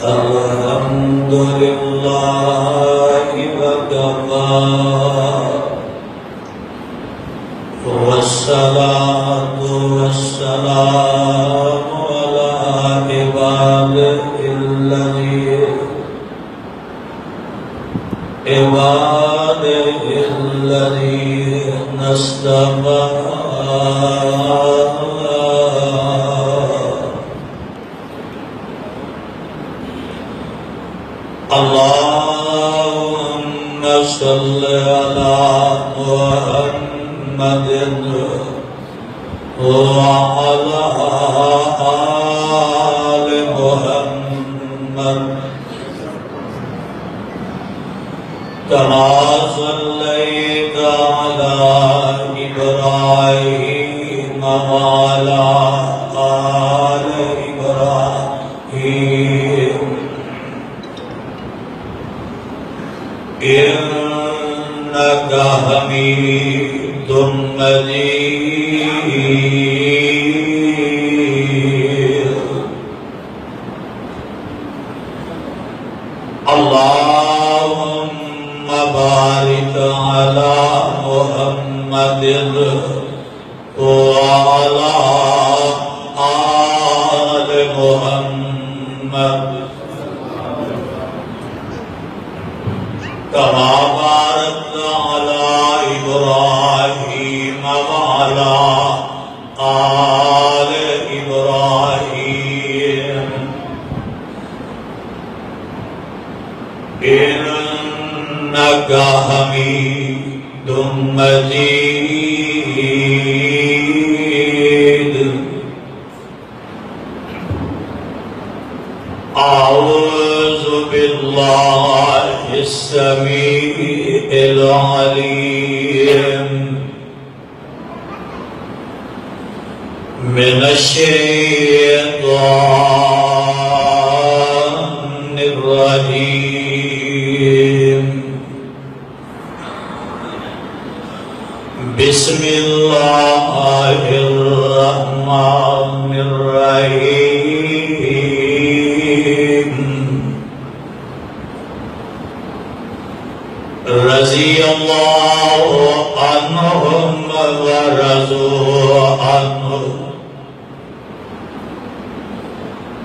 الحمد لله وكفى والصلاة والسلام على عباده الذين اصطفى اللهم صل على محمد وعلى آل محمد كما صليت على إبراهيم وعلى آل إبراهيم إنك حميد مجيد اللهم بارك على محمد وعلى آل محمد كما باركت على إبراهيم وعلى آل إبراهيم إنك حميد مجيد أعوذ بالله السميع العليم من الشيطان الرجيم بسم الله الرحمن الرحيم رضي الله عنهم ورضوا عنه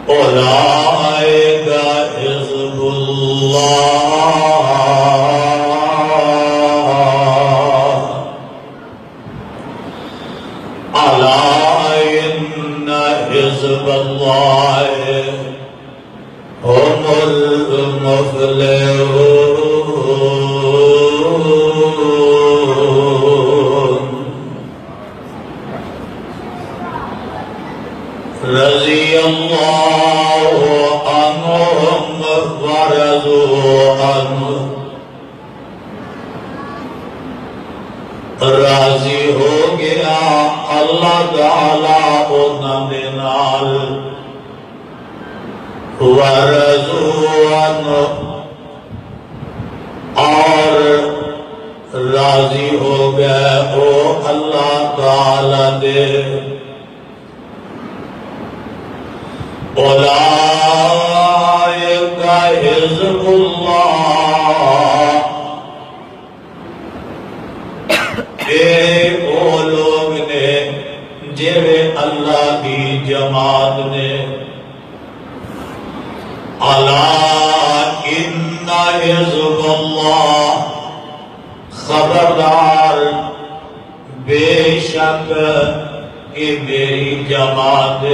أولئك حزب الله ألا إن حزب الله هم المفلحون رضي الله عنهم ورضوا عنه راضی ہو گیا اللہ تعالیٰ انہاں دے نال ورضوا عنہ اور راضی ہو گئے او اللہ تعالیٰ دے اولئک حزب اللہ اے او لوگ نے جڑے اللہ کی جماعت نے الا ان حزب اللہ خبردار بے شک کہ میری جماعت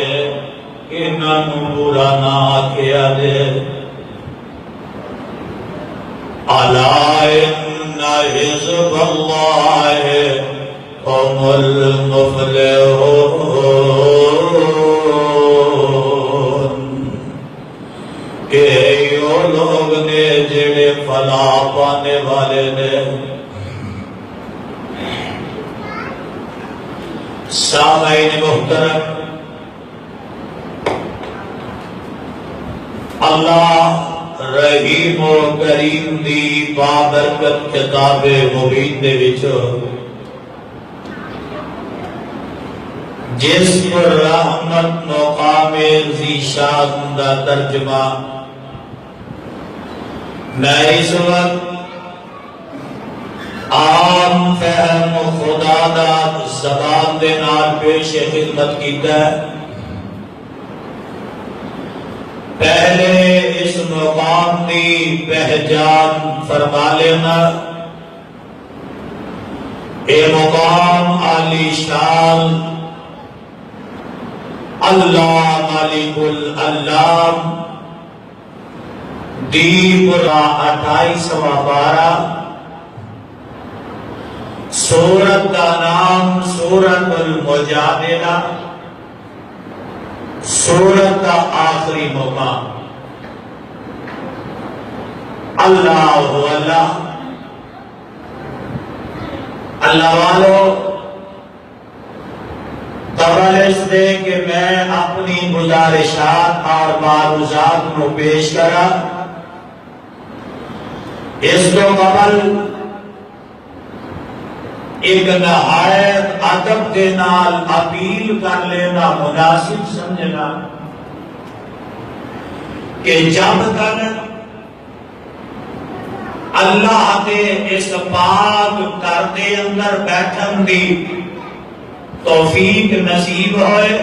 انہوں برا نہ کیا دے الا ان حزب اللہ هم المفلحون کہ یہ لوگ نے جڑے فلاح پانے والے نے سامعین محترم اللہ رحیم و کریم دی بابرکت کتاب مبین دے وچ جس پر رحمت مقام ذی شان دا ترجمہ میں اس وقت عام فہم خدا دا زبان دے نال پیش خدمت کیتا ہے۔ پہلے اس مقام دی پہچان فرما لینا، اے مقام عالی شان اللہ مالک العلام دی پورا 28واں پارہ، سورت کا نام سورت المجادلہ، سورت کا آخری مقام۔ اللہ اللہ اللہ والو قبل اس دے کہ میں اپنی گزارشات اور معروضات کو پیش کرا، اس کو قبل ایک نہایت ادب کے نال اپیل کر لینا مناسب سمجھنا کہ جب تک اللہ کے اس پاک گھر دے اندر بیٹھن دی توفیق نصیب ہوئے،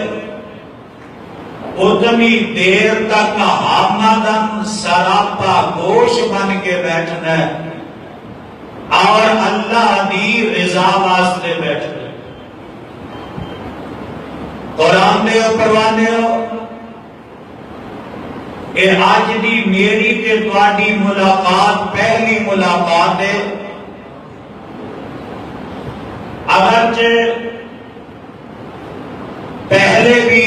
اتنی دیر تک حامدن سراپا گوش بن کے بیٹھنا ہے اور اللہ دی رضا واسطے بیٹھنا ہے۔ قرآن دے پروانے ہو کہ آج دی میری تے تواڈی ملاقات پہلی ملاقات ہے، اگرچہ پہلے بھی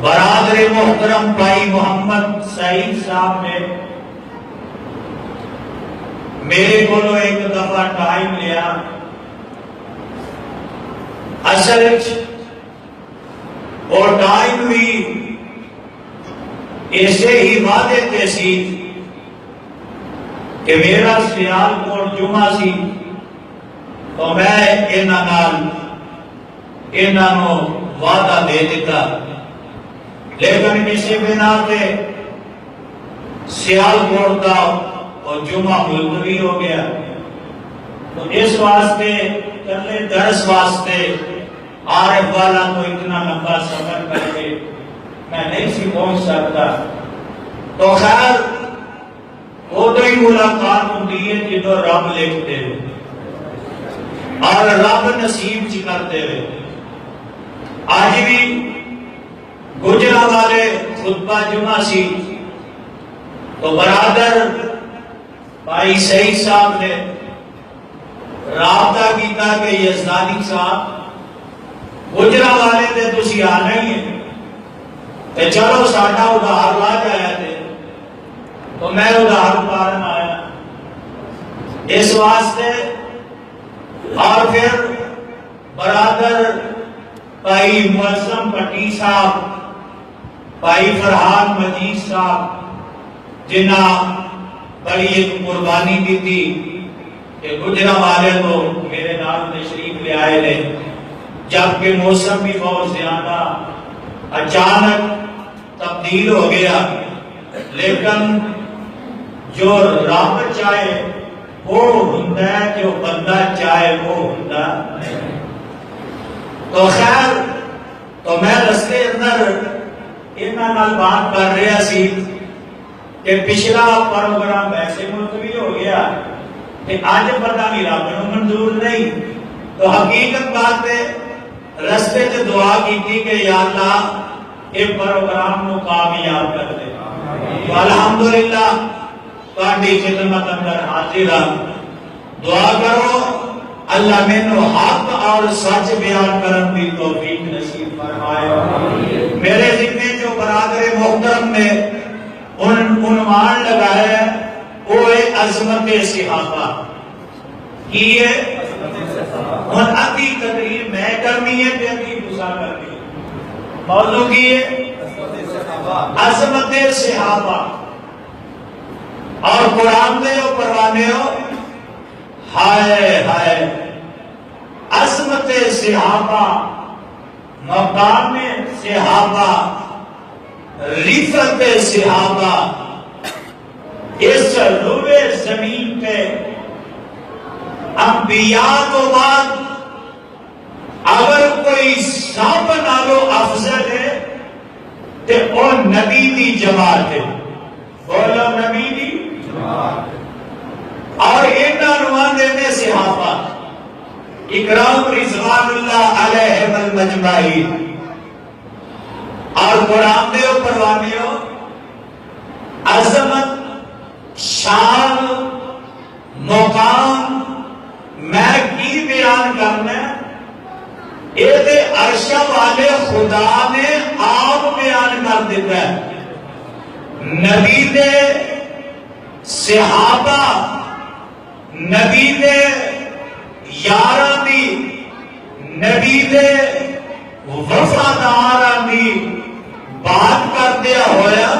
برادر محترم بھائی محمد سعید صاحب نے میرے کو ایک دفعہ ٹائم لیا، اصل اور ٹائم بھی ایسے ہی وعدے تے سی کہ میرا سیالکوٹ جمعہ سی تو میں انہوں وعدہ دے دیتا، لیکن کسی بنا پہ سیالکوٹ کا اور جمعہ ملتوی ہو گیا، تو اس واسطے کلے درس واسطے عارف والا کو اتنا لمبا سفر کر کے میں نہیں سی پہنچ سکتا۔ تو خیر وہ تو ہی ملاقات ہوتی ہے جدو رب لکھتے ہوئے اور رب نصیب چی کرتے ہوئے۔ آج بھی گجرا والے خطبہ جمعہ سی تو برادر بھائی سعید صاحب نے رابطہ کیتا کہ یزدانی صاحب گجرا والے تے تسی آنا ہی ہے کہ چلو ساڈا ادھار لا جایا تھے، تو میں ادھار پارن آیا اس واسطے۔ اور پھر برادر بھائی معظم پٹی صاحب، بھائی فرحان مجید صاحب جنہاں بڑی ایک قربانی دی تھی کہ گجرا والے تو میرے نام تشریف لے آئے لے، جبکہ موسم بھی بہت زیادہ اچانک تبدیل ہو گیا، لیکن جو رب چاہے وہ ہوتا ہے، جو بندہ چاہے وہ ہوتا ہے۔ تو خیر تو میں رستے اندر انہاں بات کر رہا سی کہ پچھلا پروگرام ویسے ملتوی ہو گیا کہ آج پتہ نہیں رب نو منظور نہیں، تو حقیقت بات ہے رستے سے دعا کی تھی کہ یا اللہ یہ پروگرام کو کامیاب کر دے۔ تو الحمدللہ تہاڈی خدمت اندر حاضر ہاں، دعا کرو اللہ مینوں حق اور سچ بیان کرن دی توفیق نصیب فرمائے۔ میرے ذمے جو برادر محترم نے عنوان لگایا ہے وہ ہے عظمت صحابہ کی ہے، اور ادھی تقریر میں کرنی ہے کہ ادھی دوسرا کرنی ہے۔ موضوع کی ہے عظمت صحابہ، اور قرآن دے ہو پروانے ہو ہائے ہائے عظمت صحابہ، مقام صحابہ، رفعت صحابہ، اس روئے زمین پہ انبیاء تو بعد اگر کوئی سب نالو افضل ہے تو وہ نبی دی جماعت ہے. بولو نبی دی جماعت. اور اینا نواندے میں صحابہ اکرام رضوان اللہ علیہم المجمعین. اور قرآن دے اوپر وامیو عظمت شان مقام میں کی بیان کرنا ہے. اے دے عرش والے خدا نے آپ بیان کر دیتا ہے. نبی دے صحابہ نبی دے یاراں دی نبی دے وفاداراں دی بات کردیا ہویا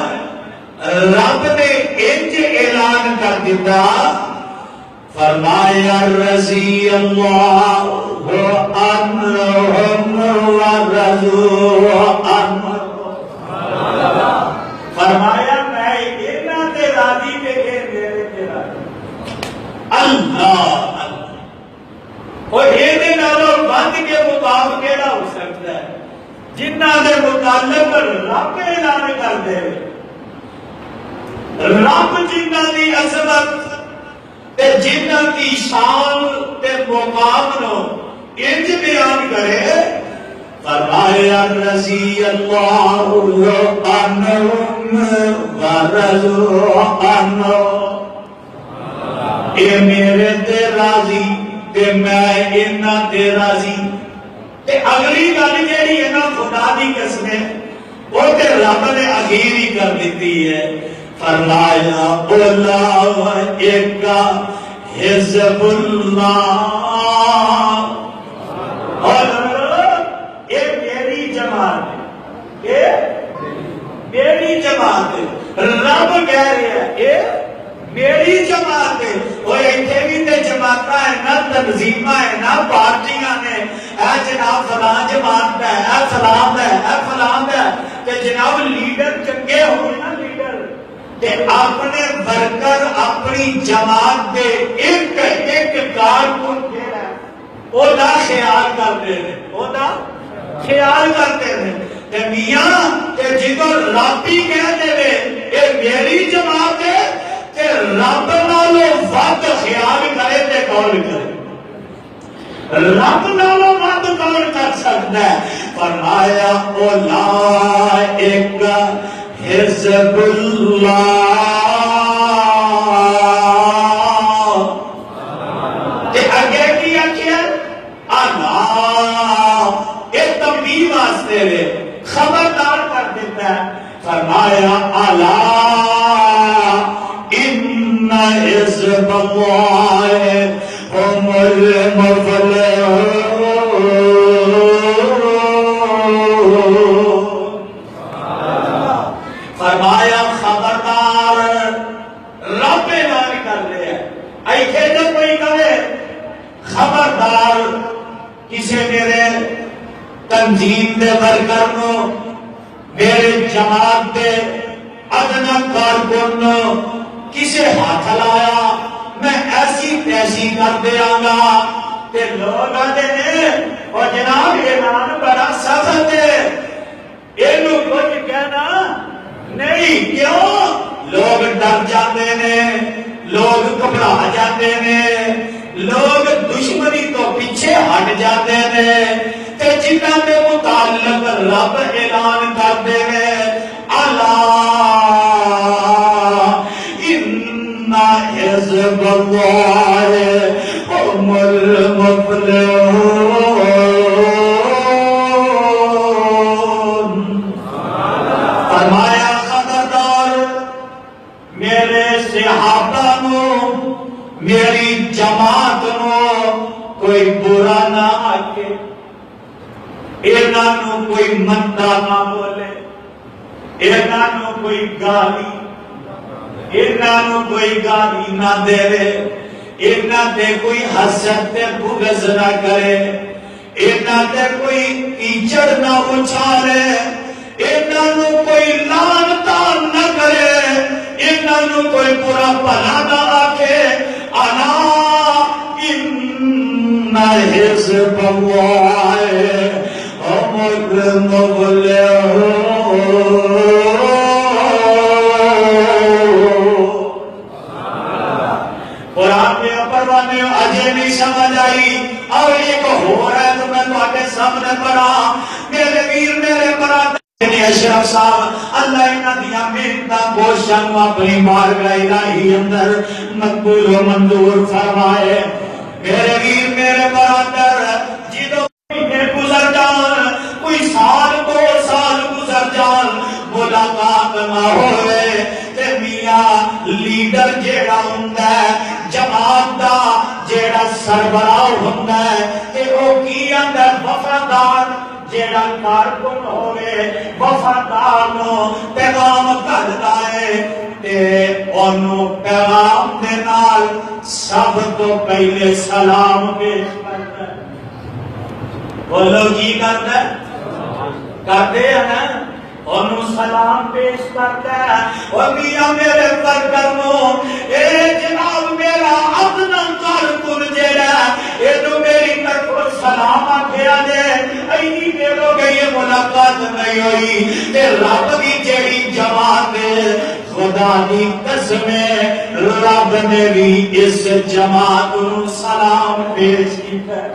رب نے انج اعلان کر دیتا فرمایا رضی اللہ عنہم ورضوا عنہ. فرمایا میں انہاں تے راضی تے میرے تے راضی. اللہ اور یہ دے نالوں بند کے مطابق کیڑا ہو سکتا ہے جنہ دے متعلق رب اعلان کر دے. رب جنہ دی عظمت تے جنہ دی شان تے مقام نو انج بیان کرے فرمایا رضی اللہ عنہم ورضوا عنہ. اے میرے تے راضی تے میں انہاں تے راضی. تے اگلی گل جیڑی ہے نا خدا دی قسم ہے وہ تے رب نے اخیر ہی کر دیتی ہے. فرمایا اولا ایک حزب اللہ. اور یہ میری جماعت ہے. یہ میری جماعت ہے. رب کہہ رہے ہیں یہ میری جماعت ہے. وہ ایتھے بھی تے جماعتاں ہیں نا تنظیماں ہیں نا پارٹیاں نے اے جناب فلاں جماعت ہے اے فلاں ہے اے فلاں ہے. تے جناب لیڈر چنگے ہوئے نا لیڈر تے اپنے ورکر اپنی جماعت دے ایک ایک کارکن جیڑا او دا خیال کرتے ہیں او دا خیال کرتے ہیں. تے میاں تے جدوں رب ہی کہہ دے اے میری جماعت ہے تے رب نالوں ود خیال کرے تے کون کرے. رب نالوں ود کون کر سکتا ہے. فرمایا اولئک حزب اللہ. تے اگے کی آکھیا اللہ یہ تنبیہ واسطے ہے خبردار کر دیتا ہے. فرمایا الا ان حزب اللہ هم المفلحون. فرمایا خبردار رب اعلان کر رہے ہیں. ایتھے نہ کوئی کہے خبردار کسی میرے تنظیم دے ورکر نو میرے جماعت دے ادنا کارکن نو کسی ہاتھ لایا میں ایسی تیسی کر دیا گا تے لوگ آتے ہیں اور جناب اعلان بڑا سخت ہے اینو کچھ کہنا نہیں. کیوں؟ لوگ ڈر جاتے ہیں لوگ گھبرا جاتے ہیں لوگ دشمنی تو پیچھے ہٹ جاتے ہیں. تے جنہاں دے متعلق رب اعلان کرتے ہیں الا ان حزب اللہ هم المفلحون. فرمایا خبردار میرے صحابہ نو میری جماعت نو کوئی برا نہ آکے انہاں نو کوئی مندا نہ بولے انہاں نو کوئی گالی انہاں نو کوئی گالی نہ دے انہاں تے کوئی حسد تے بغض نہ کرے انہاں تے کوئی کیچڑ نہ اچھالے انہاں نو کوئی لعنت نہ کرے انہاں نو کوئی برا تیرا بھلا نہ آکھے انا ان حزب اللہ هم المفلحون. قرآن میں پروانے اجے نہیں سمجھ آئی اور ایک ہو رہا ہے تو میں تواڈے سامنے پڑھا. میرے ویر میرے برادر اشرف صاحب اللہ انہاں دیاں محنتاں کوششاں اپنی بارگاہ الہی اندر مقبول و منظور فرمائے. میرے ویر میرے برادر جدوں گزر جان کوئی سال دو سال گزر جان ملاقات نہ ہوئے تے میاں لیڈر جیڑا ہوندا ہے جماعت دا جیڑا سربراہ ہوندا ہے تے او کی اندر وفادار جیڑا کارکن ہوئے وفادار نو پیغام کردا ہے تے اونوں پیغام دے نال سب تو پہلے سلام پیش کردا ہے. بولو کی کرتا ہے کرتے ہیں نا انہوں سلام پیش کرتا ہے. اور میاں میرے برکرمو اے جناب میرا ادنا کارکن جیڑا اے تو میری طرف سلام آکھیا دے اینی میرو گئی ملاقات نہیں ہوئی تے رب دی جیڑی جماعت خدا دی قسم رب نے بھی اس جماعت کو سلام پیش کیتا ہے.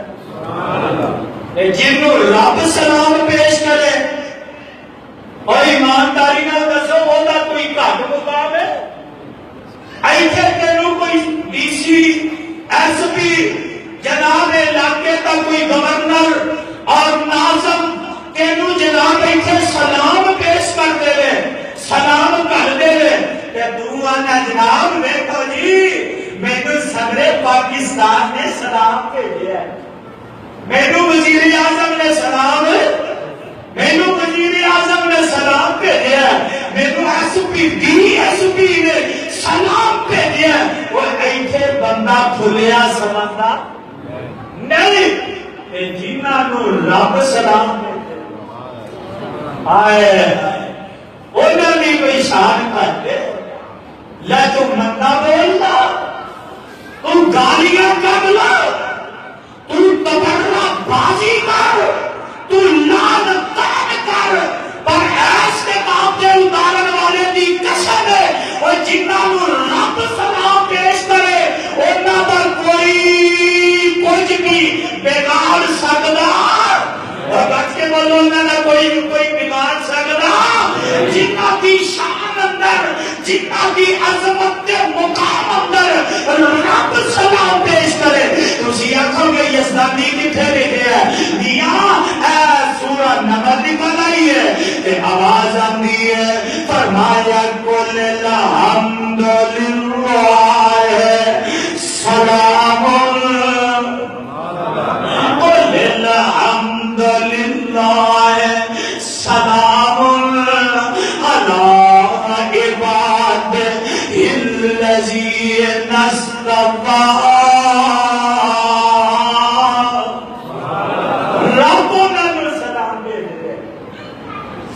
جنہوں رب سلام پیش کرے اور ایمانداری نہ دسو ہوتا کوئی گھٹ مقام ہے. ایتھے تینوں کوئی ڈی سی ایس پی جناب علاقے کا کوئی گورنر اور ناظم تینوں جناب ایتھے سلام پیش کر دے سلام کر دے تے تو آنا جناب دیکھو جی مینوں صدر پاکستان نے سلام بھیجا ہے. مینو وزیر اعظم نے سلام مینو وزیر اعظم نے سلام بھیجا. مینو S P D S P نے سلام بھیجا. وہ ایتھے بندہ کھلیا سمجھدا نہیں جنہاں نو رب سلام بھیجے آئے انہاں دی کوئی شان کرتے لے تو مندا بولدا تو گالیاں کر لا تو تبرہ بازی کر تو لعنت کر پر ایس کے باپ دے اتارن والے دی قسم ہے اور جنہاں نو رب سلام پیش کرے انہاں پر کوئی کچھ بھی بگاڑ سکدا اور بچ کے بولو انہاں دا کوئی بگاڑ سکدا. جنہاں دی شان اندر جنہاں دی عظمت دے مقام اندر رب سلام پیش کرے تسی آکھو گے یزدانی کتھے لکھے ہے میاں اے سورہ نمبر نکل آئی ہے تے آواز آندی ہے فرمایا کل الحمد للہ سلام کل الحمد للہ سلام علی عباد الذین اصطفیٰ.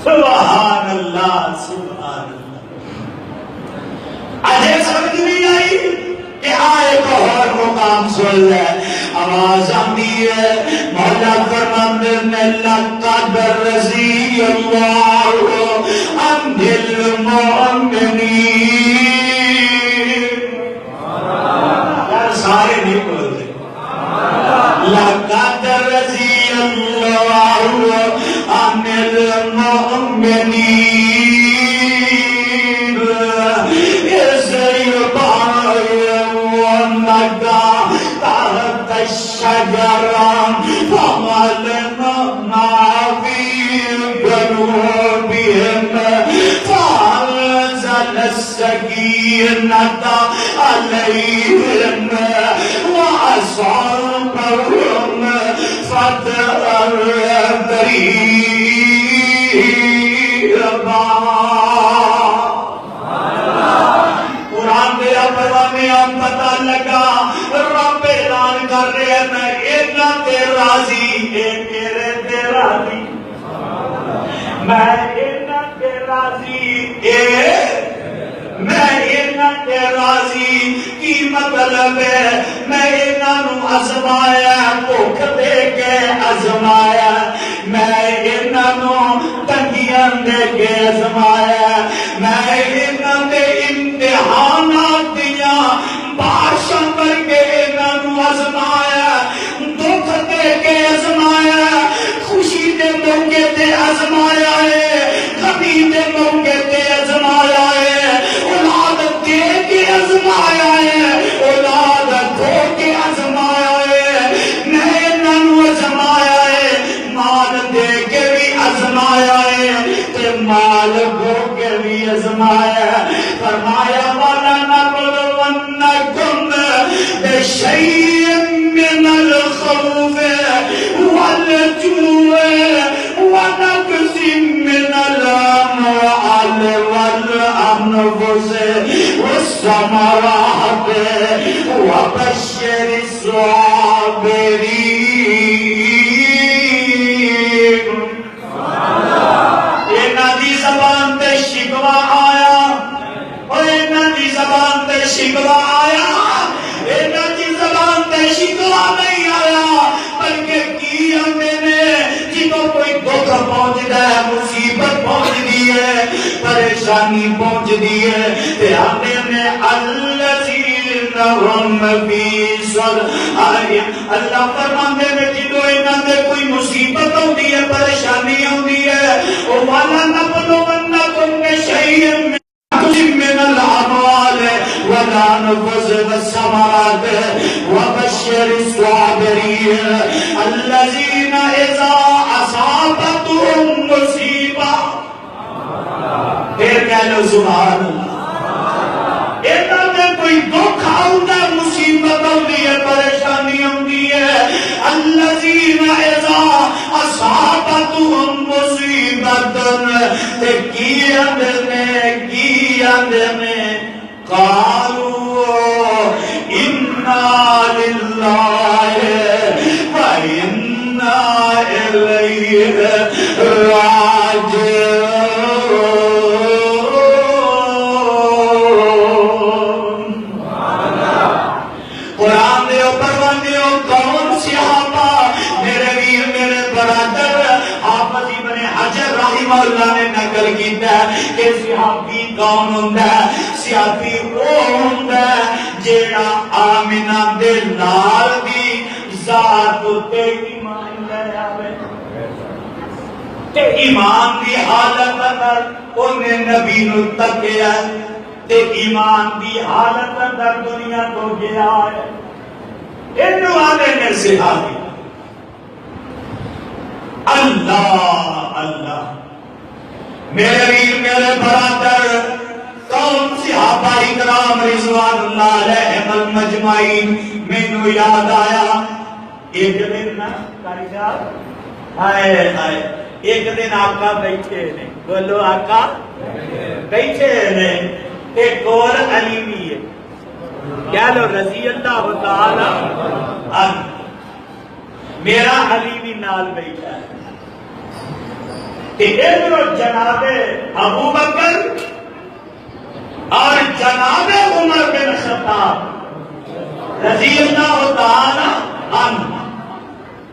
سبحان اللہ سبحان اللہ. اجے سمجھ نہیں آئی کہ آئے کو اور مقام سن لے. آواز آتی ہے مولا فرماندے نے لقد رضی اللہ عن المؤمنین. یار سارے نہیں بولتے. لقد رضی اللہ عن المؤمنین اذ یبايعونك تحت الشجرة فظللنا في قلوبهم فأنزل السكينة عليهم وأصابهم فتحا قريبا. قرآن دیا پروانے ہم پتہ لگا رب اعلان کر رہے ہیں میں اینا تے راضی اے میرے تے راضی میں اینا تے راضی اے میں اینا تے راضی مطلب ہے میں انہوں ازمایا بھوک دے کے ازمایا میں انہوں تنگیاں دے کے ازمایا میں انہوں دے امتحانات دیا بارشاں کر کے انہوں ازمایا دکھ دے کے ازمایا خوشی دے موقع تے ازمایا ہے غمی دے موقع تے ازمایا ہے اولاد دے کے ازمایا ہے اولاد کھو کے ازمایا ہے میں انہوں ازمایا ہے مال دے کے بھی ازمایا ہے تے مال کھو کے بھی ازمایا ہے فرمایا والا نبلونکم بشیء من الخوف والجوع ونقص من الأموال والأنفس والثمرات وبشر الصابرين انہاں دی زبان تے شکوہ آیا انہاں دی زبان تے شکوہ آیا انہاں دی زبان تے شکوہ نہیں آیا بلکہ کی آندے نے جدوں کوئی دکھ پہنچدا ہے مصیبت پہنچدی ہے پریشانی پہنچدی ہے تے آندے نے الذین هم فی اللہ فرماندے نے جدوں انہاں دے کوئی مصیبت ہوندی ہے پریشانی ہوندی ہے او والا نبلونکم بشیء من الأموال والأنفس والثمرات وبشر الصابرين الذين إذا أصابتهم مصيبة پھر کہہ لو سبحان اللہ انہاں نے کوئی دکھ آؤندا مصیبت ہوندی ہے پریشانی ہوندی ہے الذين إذا أصابتهم مصیبت تے کی اندنے قالوا انا للہ وانا الیہ راجعون قرآن دے اوپر بندیو کون صحابہ میرے ویر میرے برادر حافظ ابن حجر رحمہ اللہ نے نقل کیتا ہے کہ صحابی کون ہوندا ہے صحابی وہ ہوندا ہے جیڑا آمنہ دے لال دی ذات تے ایمان لے آوے تے ایمان دی حالت اندر اونے نبی نو تکیا تے ایمان دی حالت اندر دنیا تو گیا ہے انہوں آنے نے صحابی اللہ اللہ میرے ویر میرے برادر کون صحابہ اکرام رضوان اللہ علیہم المجمعین مینوں یاد آیا ایک دن نا کاری صاحب ہائے ہائے ایک دن آقا بیٹھے نے بولو آقا بیٹھے نے ایک کول علی بھی ہے کیا لو رضی اللہ تعالی عنہ میرا علی بھی نال بیٹھا ہے کہ ادھر جناب ابو بکر اور جناب عمر بن خطاب رضی اللہ تعالی عنہ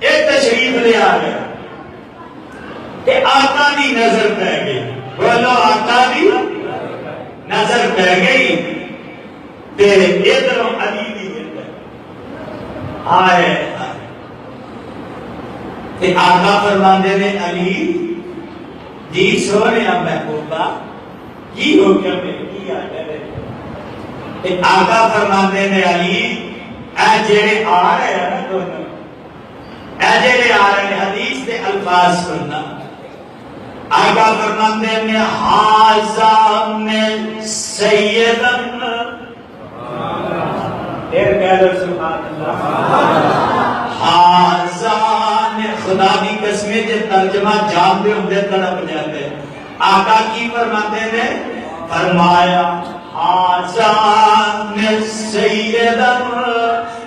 ایک تشریف لے آ گیا کہ آقا دی نظر پہ گئی بولو آقا دی نظر پہ گئی کہ ادھر علی دی آئے کہ آقا فرماندے نے علی جی سونے محبوبہ کی ہو گیا میرے کی آگے کہ آقا فرماندے نے علی اے جڑے آ رہے ہیں نا دونوں اے جڑے آ رہے ہیں حدیث دے الفاظ سننا آقا فرماندے نے حاضان سیدن پھر کہہ لو سبحان اللہ حاضان خدا کی قسمیں جو ترجمہ جان دے ہوندے تڑپ جاتے آقا کی فرماتے نے فرمایا حاضان سیدن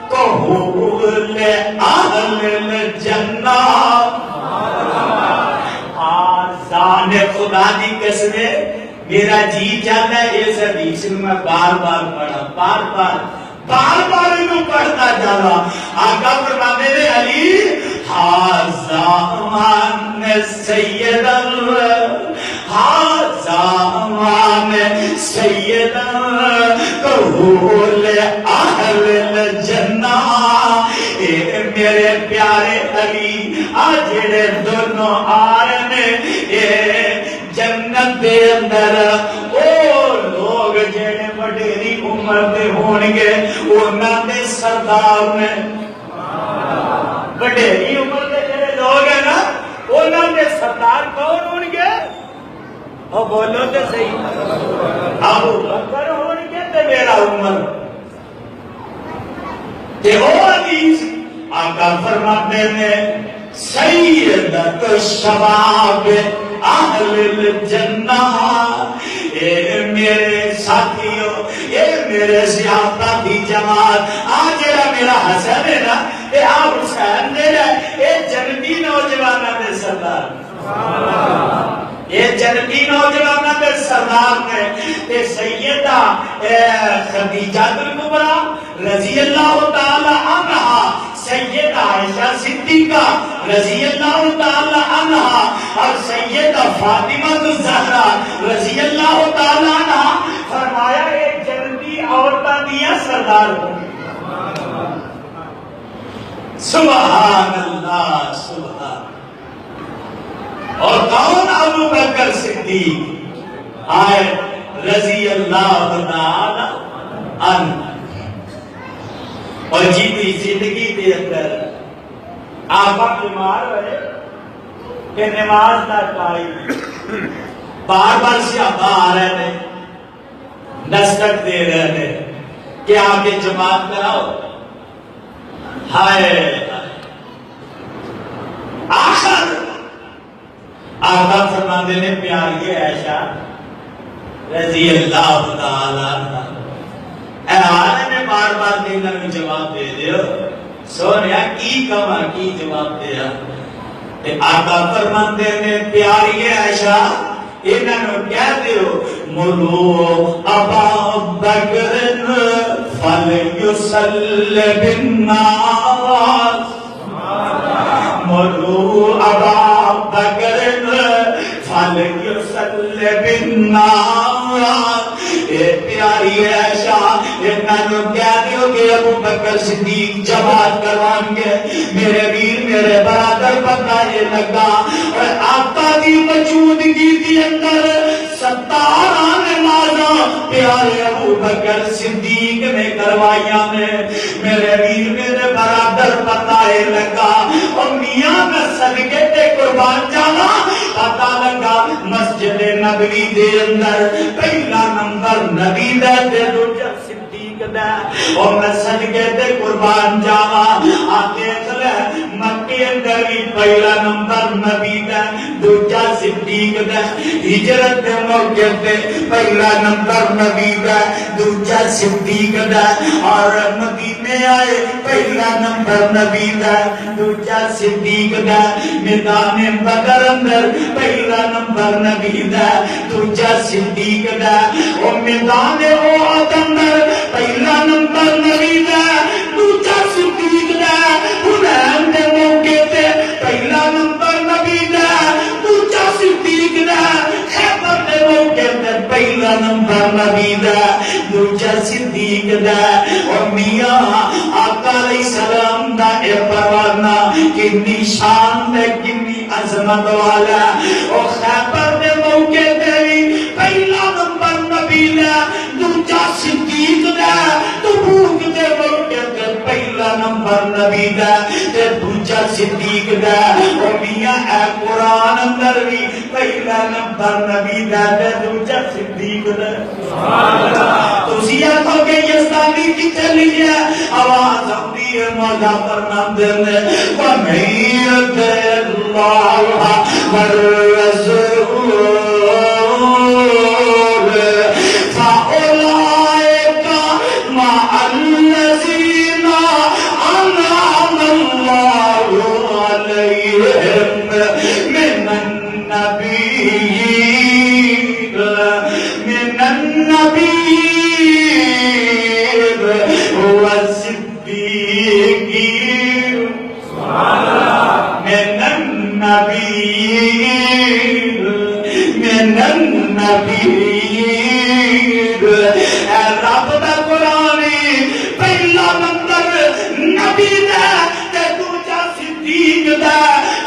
قہول اہل الجنہ حاضان خدا کی قسمیں میرا جی چاہتا ہے اس حدیث میں بار بار پڑھا بار بار بار بار انہوں پڑھتا جانا. آقا فرماتے ہیں علی حاذا مان سید حاذا مان سید قبول اہل الجنہ. اے میرے پیارے علی آ جڑے دونوں آ رہے اے جنت دے اندر او لوگ جڑے وڈیری عمر دے ہونگے انہاں دے سردار نے. وڈیری عمر دے جڑے لوگ ہیں نا انہاں دے سردار کون ہونگے؟ او بولو تے صحیح. ابو بکر ہونگے تے میرا عمر. تے او حدیث آقا فرماتے ہیں سیدت شباب اہل الجنہ. اے میرے ساتھیو اے میرے سیاحتی جماعت آج میرا حسن ہے نا اے آپ حسین دے رہے اے جنتی نوجوانہ دے سردار. یہ جنتی نوجوانہ دے سردار نے تے سیدہ خدیجہ الکبریٰ رضی اللہ تعالی عنہا سیدہ عائشہ صدیقہ رضی اللہ تعالی عنہا اور سیدہ فاطمہ الزہرا رضی اللہ تعالی عنہا فرمایا ایک جنتی عورتاں دیا سردار ہوں. سبحان اللہ سبحان. اور کون؟ ابو بکر صدیق آئے رضی اللہ تعالی عنہ. اور جیتی زندگی دے اندر آپ بیمار ہوئے کہ نماز نہ پائی بار بار صحابہ آ رہے تھے دستک دے رہے تھے کہ آگے جماعت کراؤ. ہائے آخر آقا فرماتے نے پیاری عائشہ رضی اللہ تعالیٰ عنہ اے عالم نے بار بار دینا میں جواب دے دیو سونیا کی کما کی جواب دیا. آقا فرماتے نے پیاری عائشہ انہوں نے کہہ دیو مرو ابا بکر فلیسل بالناس. مرو ابا بکر فلیسل بالناس. اے پیاری عائشہ انہوں نے کہہ دیو کہ ابو بکر صدیق جماعت کروان گے. میرے ویر میرے برادر پتہ یہ لگا اور آقا دی موجودگی دی اندر 17 نمازاں پیارے ابو بکر صدیق نے کروائیاں نے. میرے ویر میرے برادر پتہ یہ لگا اور میاں میں صدقے تے قربان جانا پتہ لگا مسجد نبوی دے اندر پہلا نمبر نبی دا تے دوجا صدیق دا. اور میں صدقے تے قربان جاوا آتے چلے مکے اندر بھی پہلا نمبر نبی دا دوجا صدیق دا. ہجرت دے موقع تے پہلا نمبر نبی دا دوجا صدیق دا. اور مدینے آئے پہلا نمبر نبی دا دوجا صدیق دا. میدان بدر اندر پہلا نمبر نبی دا دوجا صدیق دا. اور میدان احد اندر پہلا نمبر نبی دا دوجا صدیق دا. حنین دے موقع تے پہلا نمبر نبی دا دوجا صدیق دا. خیبر دے موقع تے پہلا نمبر نبی دا دوجا صدیق دا. اور میاں آقا علیہ السلام دا اے پروانہ کنی شان دے کنی عظمت والا. اور خیبر دے موقع تے پہلا نمبر نبی دا دوجا صدیق دا. تبوک دے موقع تے پہلا نمبر نبی دا تے دوجا صدیق دا. اور میاں اے قرآن اندر بھی پہلا نمبر نبی دا تے دوجا صدیق دا. تسی آکھو کہ یزدانی کی چلی ہے آواز اپنی مولا فرماندے نے وَمَن يُطِعِ اللَّهَ وَالرَّسُولَ فَأُولَٰئِكَ مَعَ الَّذِينَ أَنْعَمَ اللَّهُ عَلَيْهِمْ مِنَ النَّبِيِّينَ نبی رب دا قرآن پہلا نمبر نبی دا تے دوجا صدیق دا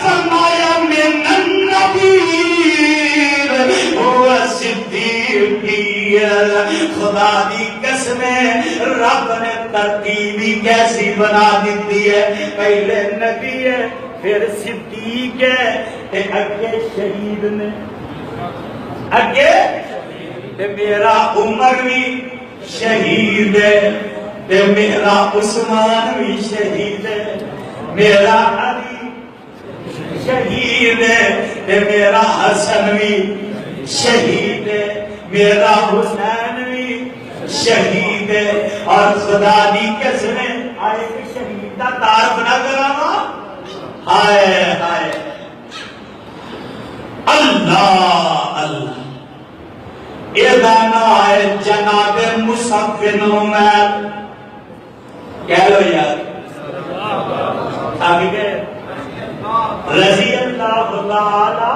فرمایا من النبی وہ صدیق خدا دی قسمیں رب نے ترتیبی کیسی بنا دیتی ہے پہلے نبی ہے پھر صدیق ہے تے اگے شہید نے اگے میرا عمر بھی شہید ہے تے میرا عثمان بھی شہید ہے میرا علی شہید ہے تے میرا حسن بھی شہید ہے میرا حسین بھی شہید ہے اور خدا دی قسمیں آئے کہ شہید دا تعارف نہ کرانا ہائے ہائے اللہ اللہ یہ گانا ہے جناب مصعب بن عمیر کہہ لو یار آگے گئے رضی اللہ تعالی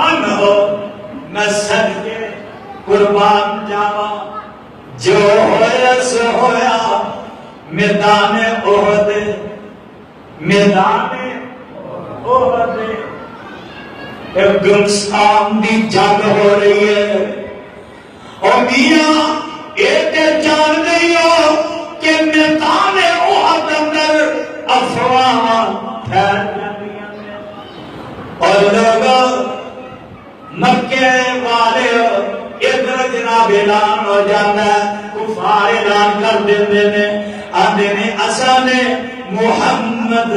عنہ میں صدقے قربان جاوا جو ہویا سو ہویا میدان احد گمستان دی جنگ ہو رہی ہے اور میاں ایک جان گئی ہو کہ میدان احد اندر افواہ پھیل جاتی ہیں اور لوگ مکے والے ادھر جناب اعلان ہو جاتا ہے کفار اعلان کر دیتے ہیں آدھے نے اسا نے محمد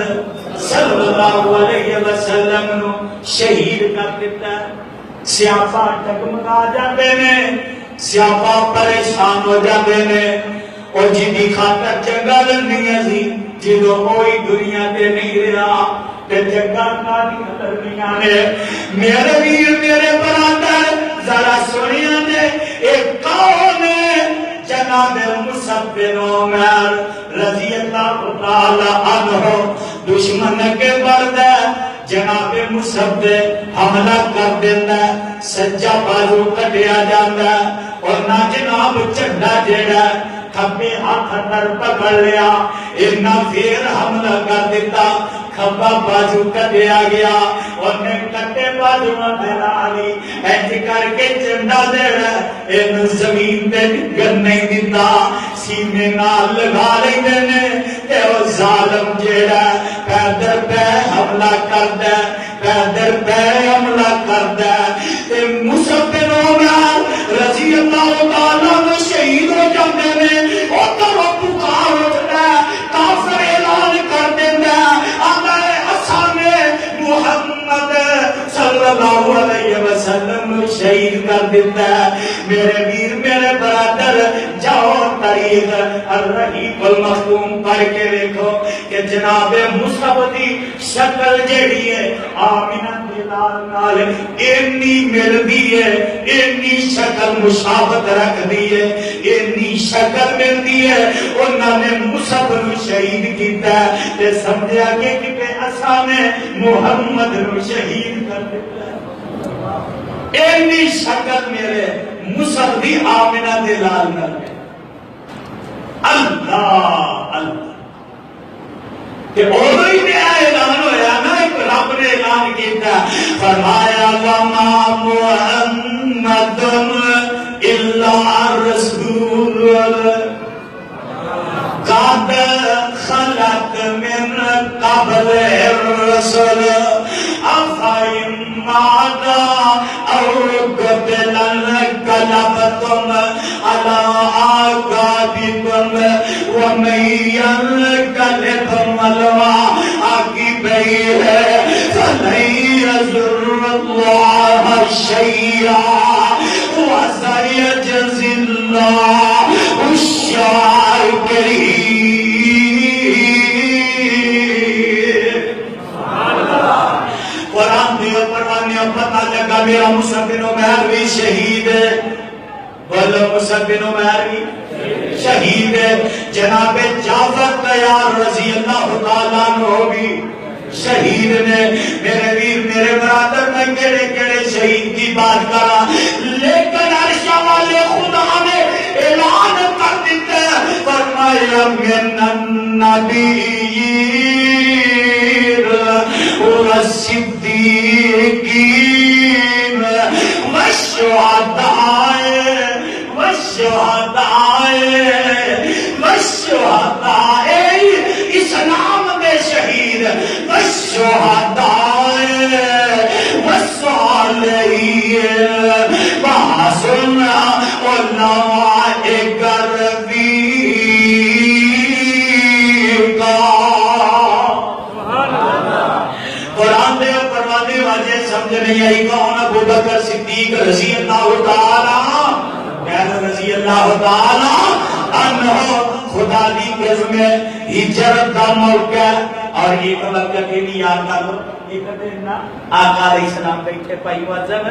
صلی اللہ علیہ وسلم نو شہید کر دیتا ہے سیاپا ٹکمگا جاتے ہیں سیاپا پریشان ہو جاتے ہیں اور جی دی خاطر چنگا لنگیاں سی جدو کوئی دنیا تے نہیں رہا تے چنگا کاری لنگیاں نے میرے ویر میرے برادر ذرا سنیاں نے ایک کون ہے جناب مصعب بن عمیر رضی اللہ تعالی عنہ دشمن کے برد جناب مصعب دے حملہ کر دیتا ہے سجا بازو کٹیا جاتا ہے اور نہ جناب چڈا جیڑا کھبے ہاتھ اندر پکڑ لیا اینا پھر حملہ کر دیتا کھبا بازو کٹیا گیا اور نے کٹے بازو دلالی ایج کر کے چنڈا دیڑا این زمین تے گر نہیں دیتا سینے نال لگا لیں دینے تے وہ ظالم جیڑا پیدر پہ حملہ کر دے پیدر پہ حملہ کر دے تے مصعب بن عمیر رضی اللہ تعالیٰ میں شہید ہو جاتے ہیں اور تو وہ پکار اٹھتا ہے کافر اعلان کر دیتا ہے آمین محمد صلی اللہ علیہ وسلم شہید کر دیتا ہے میرے ویر میرے برادر جاؤ تاریخ الرحیق المختوم پڑھ کے دیکھو کہ جناب مصعب دی شکل جیڑی ہے آمینہ دلال نال اینی مل دی ہے اینی شکل مشابت رکھ دی ہے اینی شکل مل دی ہے انہوں نے مصعب نو شہید کیتا ہے تے سمجھا کہ کتے اسانے محمد نو شہید کر دیتا ہے اینی شکل میرے مصعب دی آمینہ دلال نال اللہ اللہ کہ اور ہی نیا اعلان ہویا نا ایک رب نے اعلان کیتا فرمایا وما محمد الا رسول قد خلق من قبل الرسل افئن مات او قتل انقلبتم على اعقابكم ومن ينقلب على عقبيه فلن يضر الله شيئا وسيجزي الله الشاكرين قرآن دیو پڑھانے پتہ لگا میرا مصعب بن عمیر بھی شہید ہے بولو مصعب بن عمیر بھی شہید ہے جناب جعفر تیار رضی اللہ تعالیٰ عنہ بھی شہید نے میرے ویر میرے برادر میں کیڑے کیڑے شہید کی بات کرا لیکن عرش والے خدا نے اعلان کر دیتا ہے فرمایا من النبیین والصدیقین والشہداء اسلام میں شہید والشہداء والصالحین وحسن اولئک رفیقا قرآن دے پروانے واجہ سمجھ نہیں آئی کون ابو بکر صدیق رضی اللہ تعالی کہنا رضی اللہ تعالی عنہ خدا دی قسم ہجرت دا موقع اور ایک موقع کے لیے یاد کر لو ایک دن نا آقا علیہ السلام بیٹھے پائی وزن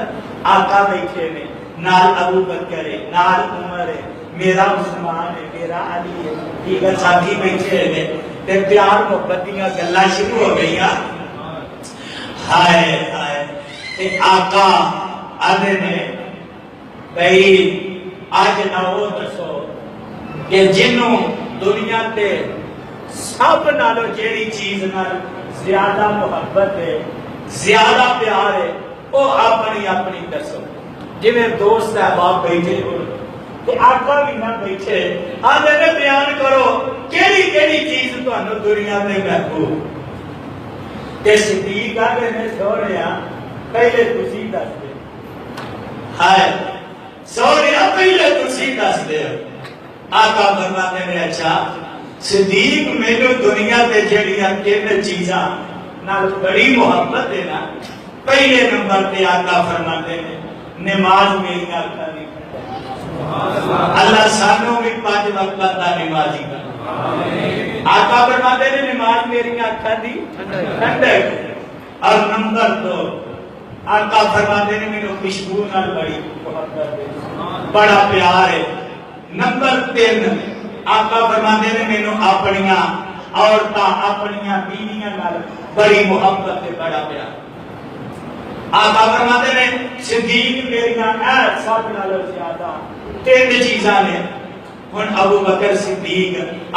آقا بیٹھے نے نال ابو بکر ہے نال عمر ہے میرا عثمان ہے میرا علی ہے دیگر ساتھی بیٹھے نے تے پیار محبت دیاں گلاں شروع ہو گئیاں ہائے ہائے تے آقا آدھے نے بھئی آج نہ وہ دسو کہ جنوں دنیا تے سب نالو جیڑی چیز نال زیادہ محبت ہے زیادہ پیار ہے وہ اپنی اپنی دسو جی میں دوست احباب بیٹھے ہو کہ آقا بھی نہ بیٹھے آدھے نے بیان کرو کیڑی کیڑی چیز تو انہوں دنیا میں محبوب تے صدیق آدھے نے سوریا پہلے تسی دس دے ہائے سوریا پہلے تسی دس دے آقا فرماتے ہیں اچھا صدیق میرے دنیا تے جڑیاں تین چیزاں نال بڑی محبت ہے نا پہلے نمبر پہ آقا فرماتے ہیں نماز میری آقا نہیں اللہ سانوں بھی 5 وقت دا نمازی کر آقا فرماتے ہیں نماز میری آقا دی ٹھنڈک اور نمبر 2 آقا فرماتے ہیں میرے خوشبو نال بڑی محبت ہے بڑا پیار ہے نمبر 3 آقا فرماتے ہیں میں اپنیاں عورتاں اپنیاں بیویاں نال بڑی محبت ہے بڑا پیار آقا فرماتے ہیں صدیق میریاں اے سب نالوں زیادہ 3 چیزاں نے ہن ابو بکر صدیق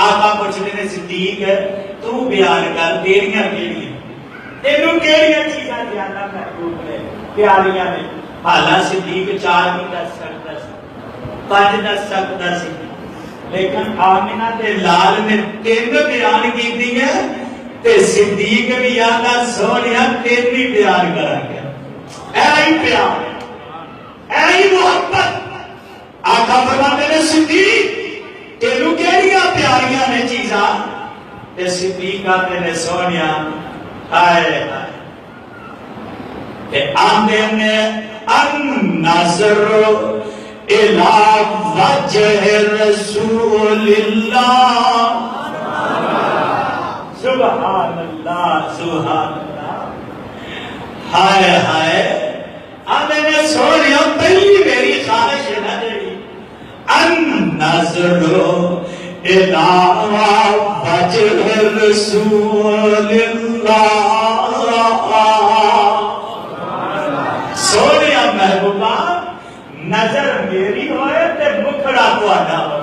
آقا پوچھتے ہیں صدیق تو بیان کر تیریاں کیڑیاں تینوں کیڑیاں چیزاں زیادہ محبوب نے پیاریاں نے حالاں صدیق 4 نہیں دس سکتا 5 دس سکتا سی لیکن آمنہ تے لال نے 3 بیان کی دی ہے تے صدیق بھی یادہ سونیا 3 بھی بیان کرا گیا اے پیار اے محبت آقا فرماتے ہیں صدیق تینوں کیڑیاں پیاریاں نے چیزاں تے صدیق آتے نے سونیا آئے تے آندے نے النظر الى وجہ رسول اللہ سبحان اللہ سبحان اللہ ہائے ہائے آنے نے سونیا پہلی میری خواہش ہے نا جڑی النظر الى وجہ رسول اللہ سونیا محبوبہ نظر میری ہوئے تے مکھڑا تہاڈا ہوئے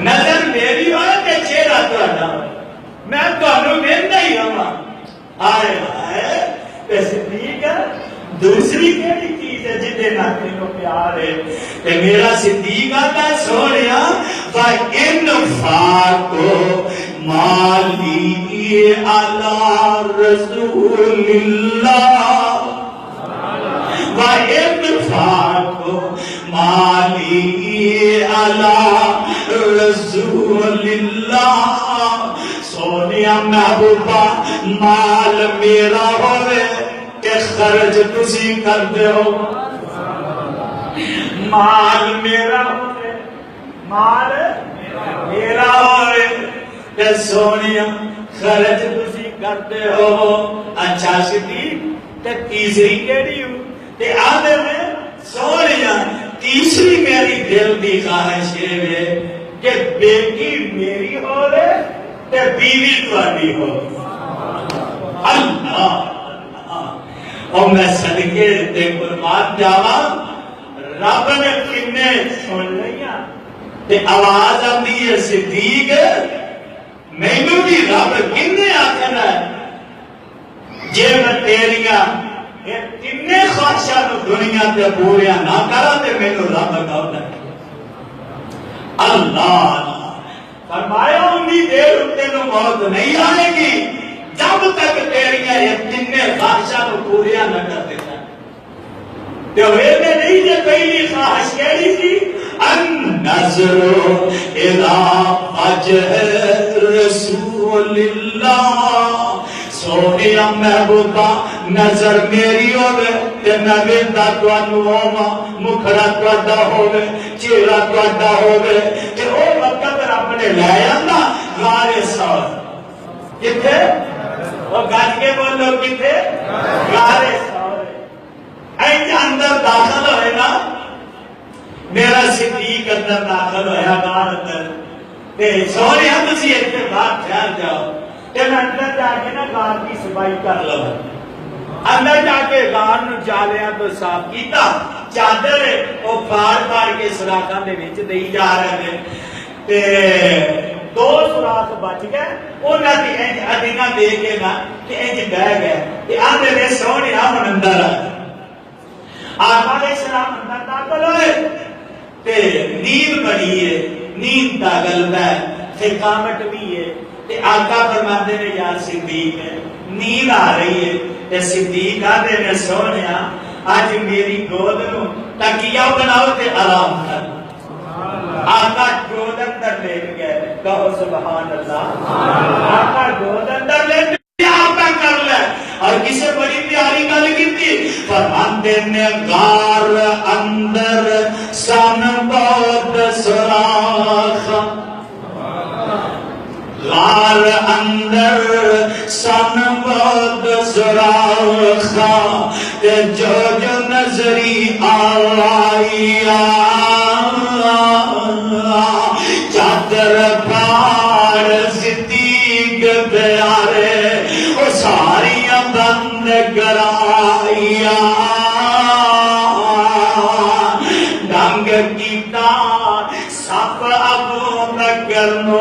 نظر میری ہوئے تے چہرہ تہاڈا ہوئے میں تہانوں ویندا ہی ہاں آئے ہائے تے صدیق دوسری کیڑی چیز ہے جدے نال تینوں پیار ہے تے میرا صدیق آتا سونیا فَإِنْفَاقُ مَالِي عَلَى رَسُولِ اللَّهِ وَإِنْفَاقُ مَالِي عَلَى رَسُولِ اللَّهِ سونیا محبوبہ مال میرا ہوئے کہ خرچ تسی کر دے ہو مال میرا ہوئے مال میرا ہوئے کہ سونیا خرچ تسی کر دے ہو اچھا صدیق تے تیسری کیڑی ہو تے آدھے میں سونیا تیسری میری دل دی خواہش ہے کہ بیٹی میری ہو رہے تے بیوی تہاڈی ہو اللہ اور میں صدقے تے قربان جاواں رب نے کنے سن لیا تے آواز آندی ہے صدیق مینوں بھی رب کنے آکھنا جے میں تیریاں یہ تینے خواہشاں دنیا تے پوریا نہ کرا تے مینوں رب کہندا اللہ فرمایا انی دیر تینوں موت نہیں آئے گی جب تک تیریاں یہ تینے خواہشاں پوریا نہ کر دیتا تو میں نہیں جے پہلی خواہش کیڑی تھی النظر الى وجه رسول اللہ سونیا محبوبہ نظر میری ہوئے تے نبی دا توانو ہوما مکھڑا توڑا ہوئے چہرہ توڑا ہوئے تے او وقت رب نے لے آندا غار ثور کتھے وہ گج کے بولو کتھے غار ثور اینج اندر داخل ہوئے نا میرا صدیق اندر داخل ہویا غار اندر تے سونیا تسی ایتھے باہر ٹھہر جاؤ تے میں اندر جا کے نا غار کی صفائی کر لو اندر جا کے غار نو جالیاں تو صاف کیتا چادر او پار کے سوراخاں دے وچ دئی جا رہے ہیں تے دو سوراخ بچ گئے انہاں دی انج ادینا دے کے نا کہ انج بہ گئے تے آندے نے سونیا ہن اندر آقا علیہ السلام اندر داخل ہوئے تے نیند بڑی ہے نیند دا غلبہ ہے تھکاوٹ بھی ہے تے آقا فرماتے نے یا صدیق نیند آ رہی ہے تے صدیق آدھے نے سونیا آج میری گود نو تکیہ بناؤ تے آرام کر آقا گود اندر لیٹ گئے کہو سبحان اللہ آقا گود اندر لیٹ آقا کر لے اور کسے بڑی پیاری گل کی تھی فرماتے نے غار اندر سن بود سراخ غار اندر سن بود سراخ تے جو جو نظری آئیا چادر پار صدیق پیارے وہ ساریاں بند کرائیا ڈنگ کیتا سپ ابو بکر نو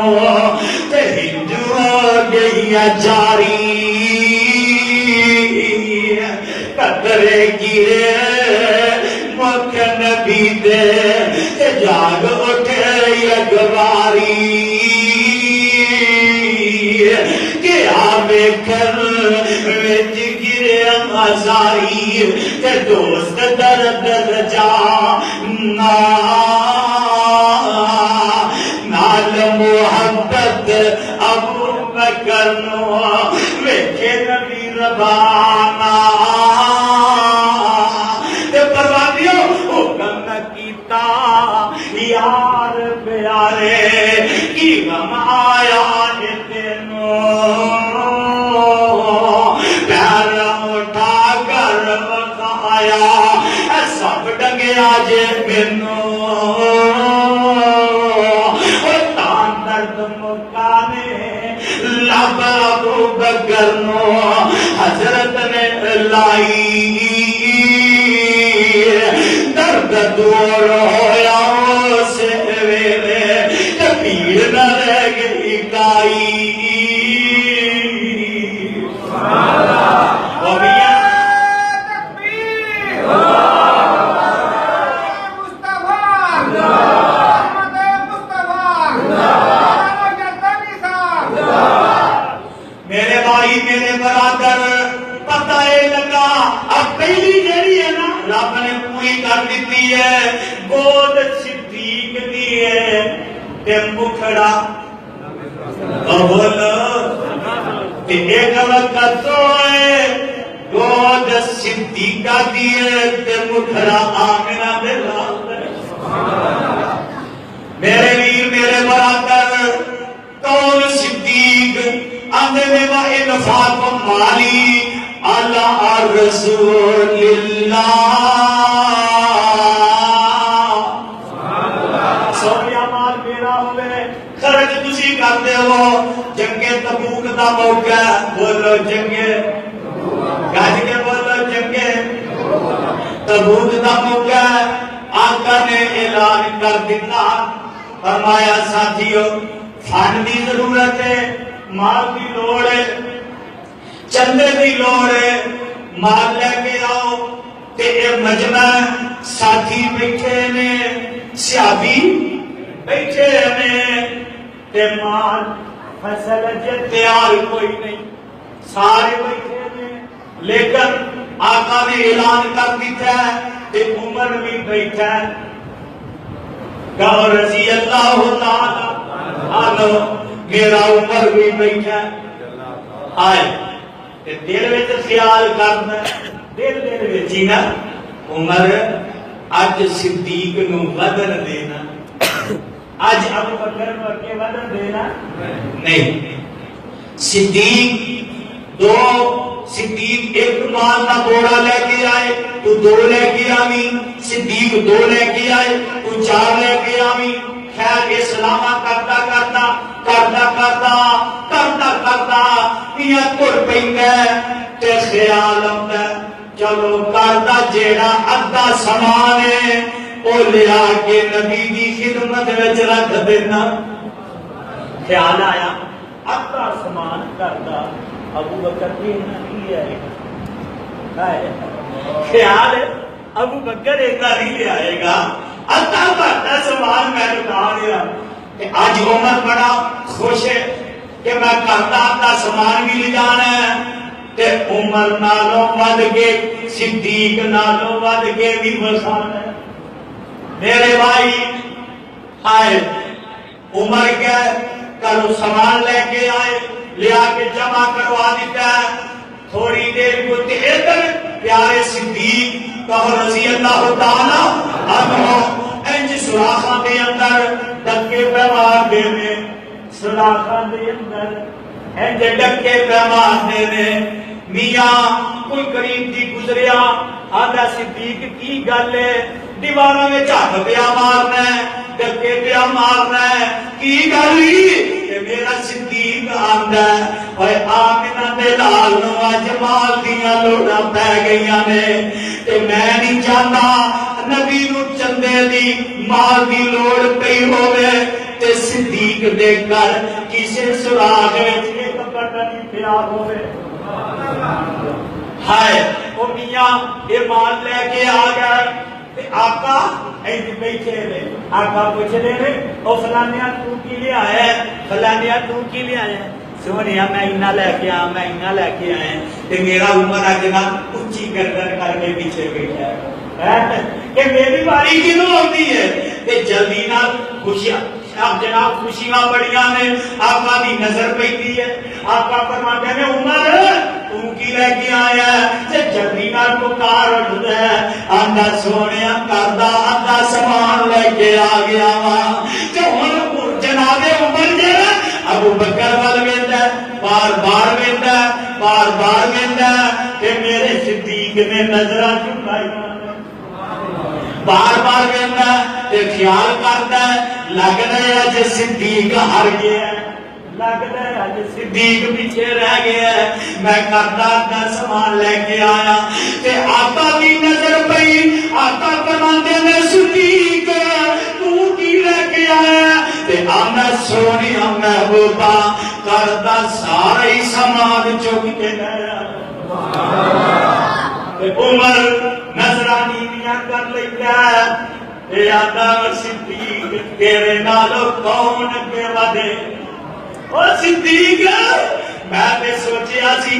تے ہندو گئی جاری قطرے گرے مکھ نبی دے تے جاگ اٹھے اگواری کہ آوے کر وچ گرے آزاری تے دوست درد جا نال محبت ابو بکر نو ویکھے نبی ربانا تے پروانیو حکم نہ کیتا یار پیارے کی غم آیا ہے تینو پیر اٹھا کر بخایا سب ڈنگیا جے مینو تان درد مکانے لب ابو بکر نو حضرت نے لائی درد دور ہویا سے ویلے کبیر نہ رہ گئی کائی میرے بھائی میرے برادر پتہ لگا اب پہلی جیڑی ہے نا رب نے پوری کر دیتی ہے گود صدیق دی ہے تے مکھڑا بول کہ ایک وقت ہوئے گود صدیقہ دی ہے تے مکھڑا آمنہ دے لال میرے ویر میرے برادر کون صدیق اندھے میں وہ انفاق مالی اللہ رسول اللہ سونیا مال میرا ہوئے خرچ تسی کرتے ہو جنگ تبوک دا موقع بولو جنگ تبوک دا موقع آقا نے اعلان کر دیتا، فرمایا ساتھیو فن دی ضرورت ہے، مال دی لوڑ ہے، چندے دی لوڑ ہے، مال لے کے آؤ۔ تے اے مجمع ساتھی بیٹھے نے، صحابی بیٹھے نے، تے مال فصل جے تیار کوئی نہیں، سارے بیٹھے نے، لیکن آقا نے اعلان کر دیتا ہے تے عمر بھی بیٹھا ہے، کہو رضی اللہ تعالی عنہ، میرا عمر بھی بیٹھا ہے۔ آئے تے دل وچ خیال کرنا، دل وچ ہی نا، عمر اج صدیق نو ودن دینا، اج ابو بکر نو اگے ودن دینا نہیں۔ صدیق دو، صدیق ایک مال کا بوڑا لے کے آئے تو دو لے کے آویں، صدیق دو لے کے آئے تو چار لے کے آویں۔ خیر اسلامہ کرتا کرتا کرتا کرتا کرتا کرتا میاں تر پیندا تے خیال آندا چلو کردا جیڑا ادھا سامان ہے او لیا کے نبی دی خدمت وچ رکھ دینا۔ خیال آیا ادھا سامان کردا ابو بکر بھی نہیں آئے گا، خیال ابو بکر اتنا نہیں لے آئے گا، ادھا بڑا سامان میں لٹا لیا۔ آج عمر بڑا خوش ہے کہ میں کرتا ادھا سامان بھی لے جانا ہے، تے عمر نالوں ود کے صدیق نالوں ود کے بھی وسانا ہے۔ میرے بھائی آئے عمر کے کرو سامان لے کے آئے، لیا کے جمع کروا دیتا ہے، تھوڑی دیر کو ادھر پیارے صدیق کہو رضی اللہ تعالی عنہ انج سوراخاں دے اندر ڈکے پہ مار دے نے، سوراخاں دے اندر انج ڈکے پہ مار دے نے۔ میاں کوئی قریب دی گزریا، آدھا صدیق کی گل ہے، دیواراں میں جھک پیا مارنا ہے، ڈکے پیا مارنا ہے، کی گلی کہ میرا صدیق آندا ہے اوے آمنہ دے لال نو اج مال دیاں لوڑاں پے گئیاں نے، تے میں نہیں چاہتا نبی نو چندے دی مال دی لوڑ پئی ہوے تے صدیق دے گھر کسے سراغ وچ ایک بٹن پیا ہوے۔ ہائے او میاں یہ مال لے کے آ گئے تے آقا ایج بیٹھے نے، آقا پوچھ لے نے او فلانیا تو کی لے آیا ہے، فلانیا تو کی لے آیا ہے، سونیا میں انہاں لے کے آیا، میں انہاں لے کے آیا تے میرا عمر اجنا اونچی گردن کر کے پیچھے بیٹھا ہے کہ میری باری کیوں ہوتی ہے تے جلدی نال خوشیاں اب جناب خوشیاں بڑیاں نے، آقا دی نظر پیتی ہے، آقا فرماتے ہیں عمر تو کی لے کے آیا ہے تے جلدی نال پکار اٹھدا ہے، آندا سونیا کردا آدھا سامان لے کے آ گیا وا تے ہن جناب عمر جے ابو بکر ول ویندا بار بار ویندا بار بار ویندا کہ میرے صدیق نے نظراں چکائیاں، بار بار ویندا تے خیال کردا لگ رہا ہے اج صدیق ہر گیا ہے، لگ رہا ہے اج صدیق پیچھے رہ گیا ہے، میں کردا دا سامان لے کے آیا تے آقا دی نظر پئی، آقا فرماندے نے صدیق تو کی لے کے آیا تے آندا سونیا محبوبہ کردا سارا ہی سامان چک کے لایا۔ تے عمر نظرانی میاں کر لیندا اے آندا صدیق تیرے نالوں کون اگے ودے، او صدیق میں تے سوچیا سی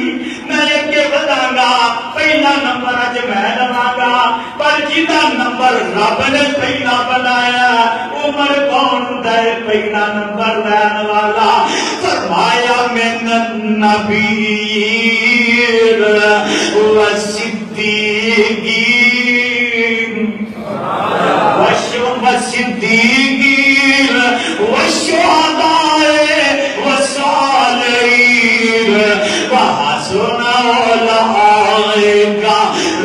میں اگے وداں گا، پہلا نمبر اج میں لواں گا، پر جیدا نمبر رب نے پہلا بنایا عمر کون ہوندا ہے پہلا نمبر لین والا؟ فرمایا من النبیین والصدیقین والصدیقین والشہداء والصالحین وحسن اولئک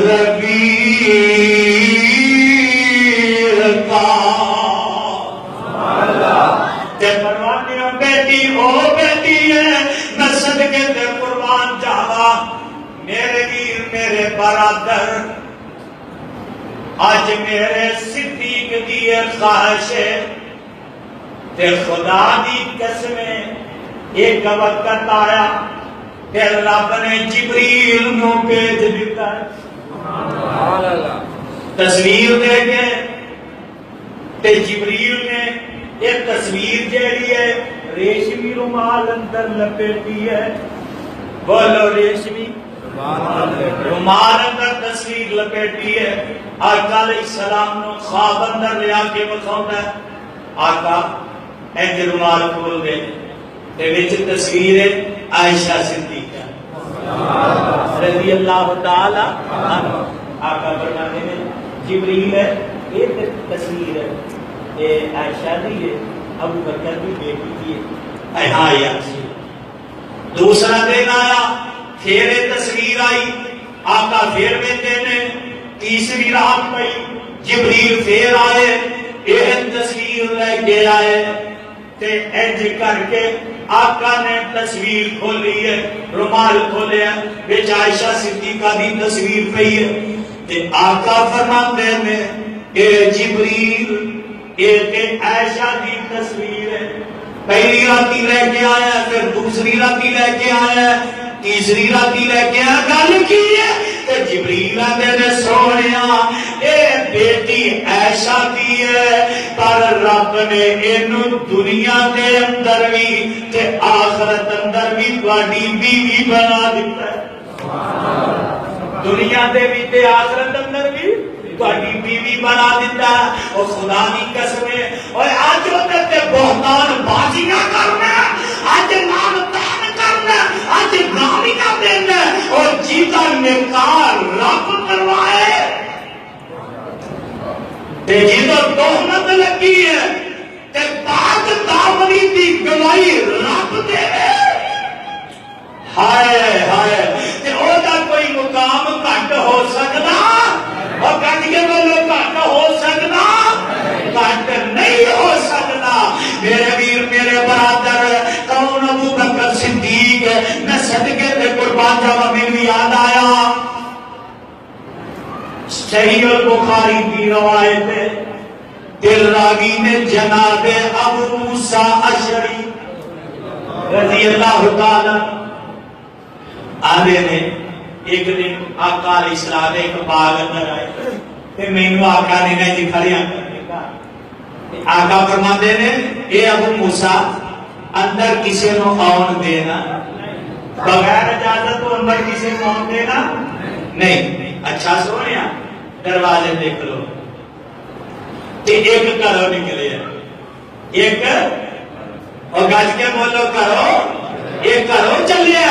رفیقا۔ تے فرماتے ہیں بیٹی او بیٹی ہے میں صدقے تے قربان جاوا، میرے ویر میرے برادر آج میرے صدیق دی خواہش ہے تے خدا دی قسم ایک وقت آیا کہ رب نے جبریل نو بھیج دیتا تصویر دے کے تے جبریل نے ایک تصویر جیڑی ہے ریشمی رومال اندر لپیٹی ہے. بولو ریشمی رومال اندر تصویر لپیٹی ہے. آقا علیہ السلام نو خواب اندر لیا کے بخاؤندا ہے. آقا اے رومال کھول دے تے وچ تصویر ہے عائشہ صدیقہ رضی اللہ تعالی عنہ. آقا فرماتے ہیں جبریل ہے یہ تصویر ہے یہ عائشہ نہیں ہے ابو بکر کی بیٹی کی ہے. ہاں یار دوسرا دن آیا پھر تصویر آئی. آقا پھر بیٹے نے تیسری رات پئی جبریل پھر آئے یہ تصویر لے کے آئے تے انج کر کے آقا نے تصویر کھولی ہے رومال کھولے ہے وچ عائشہ صدیقہ دی تصویر پئی ہے تے آقا فرماتے ہیں اے جبریل اے تے عائشہ دی تصویر ہے. پہلی راتی لے کے آیا پھر دوسری راتی لے کے آیا تیسری راتی لے کے آیا. گل کی ہے کہ جبریل آندے نے سونیا اے بیٹی عائشہ دی ہے پر رب نے اینو دنیا دے اندر بھی تے آخرت اندر بھی تواڈی بیوی بنا دیتا ہے. دنیا دے بھی تے آخرت اندر بھی تواڈی بیوی بنا دیتا ہے. او خدا دی قسم ہے اوے اج تے بہتان بازیاں کرنا اج نام تان کرنا اج گالیاں دینا اور جیتا نکار رب کروائے تے جیتا تہمت لگی ہے تے پاک دامنی دی گواہی رب دے. ہائے ہائے تے او دا کوئی مقام گھٹ ہو سکدا اور گھٹ کے بولو گھٹ ہو سکدا گھٹ نہیں ہو سکدا. میرے ویر میرے برادر کون ابو بکر صدیق میں صدقے تے قربان جاواں مینوں یاد آیا صحیح البخاری کی روایت ہے دل راگی نے جناب ابو موسیٰ اشعری رضی اللہ تعالی آدھے نے ایک دن آقا علیہ السلام ایک باغ اندر آئے تے مینوں آقا نے نہیں جی کھڑیاں کرنے کا. آقا فرماتے نے اے ابو موسیٰ اندر کسی نو آن دینا بغیر اجازت تو اندر کسی نو آن دینا نہیں. اچھا سونیا دروازے دیکھ لو تے ایک کرو نکلے ایک اور گج کے بولو کرو ایک کرو چلے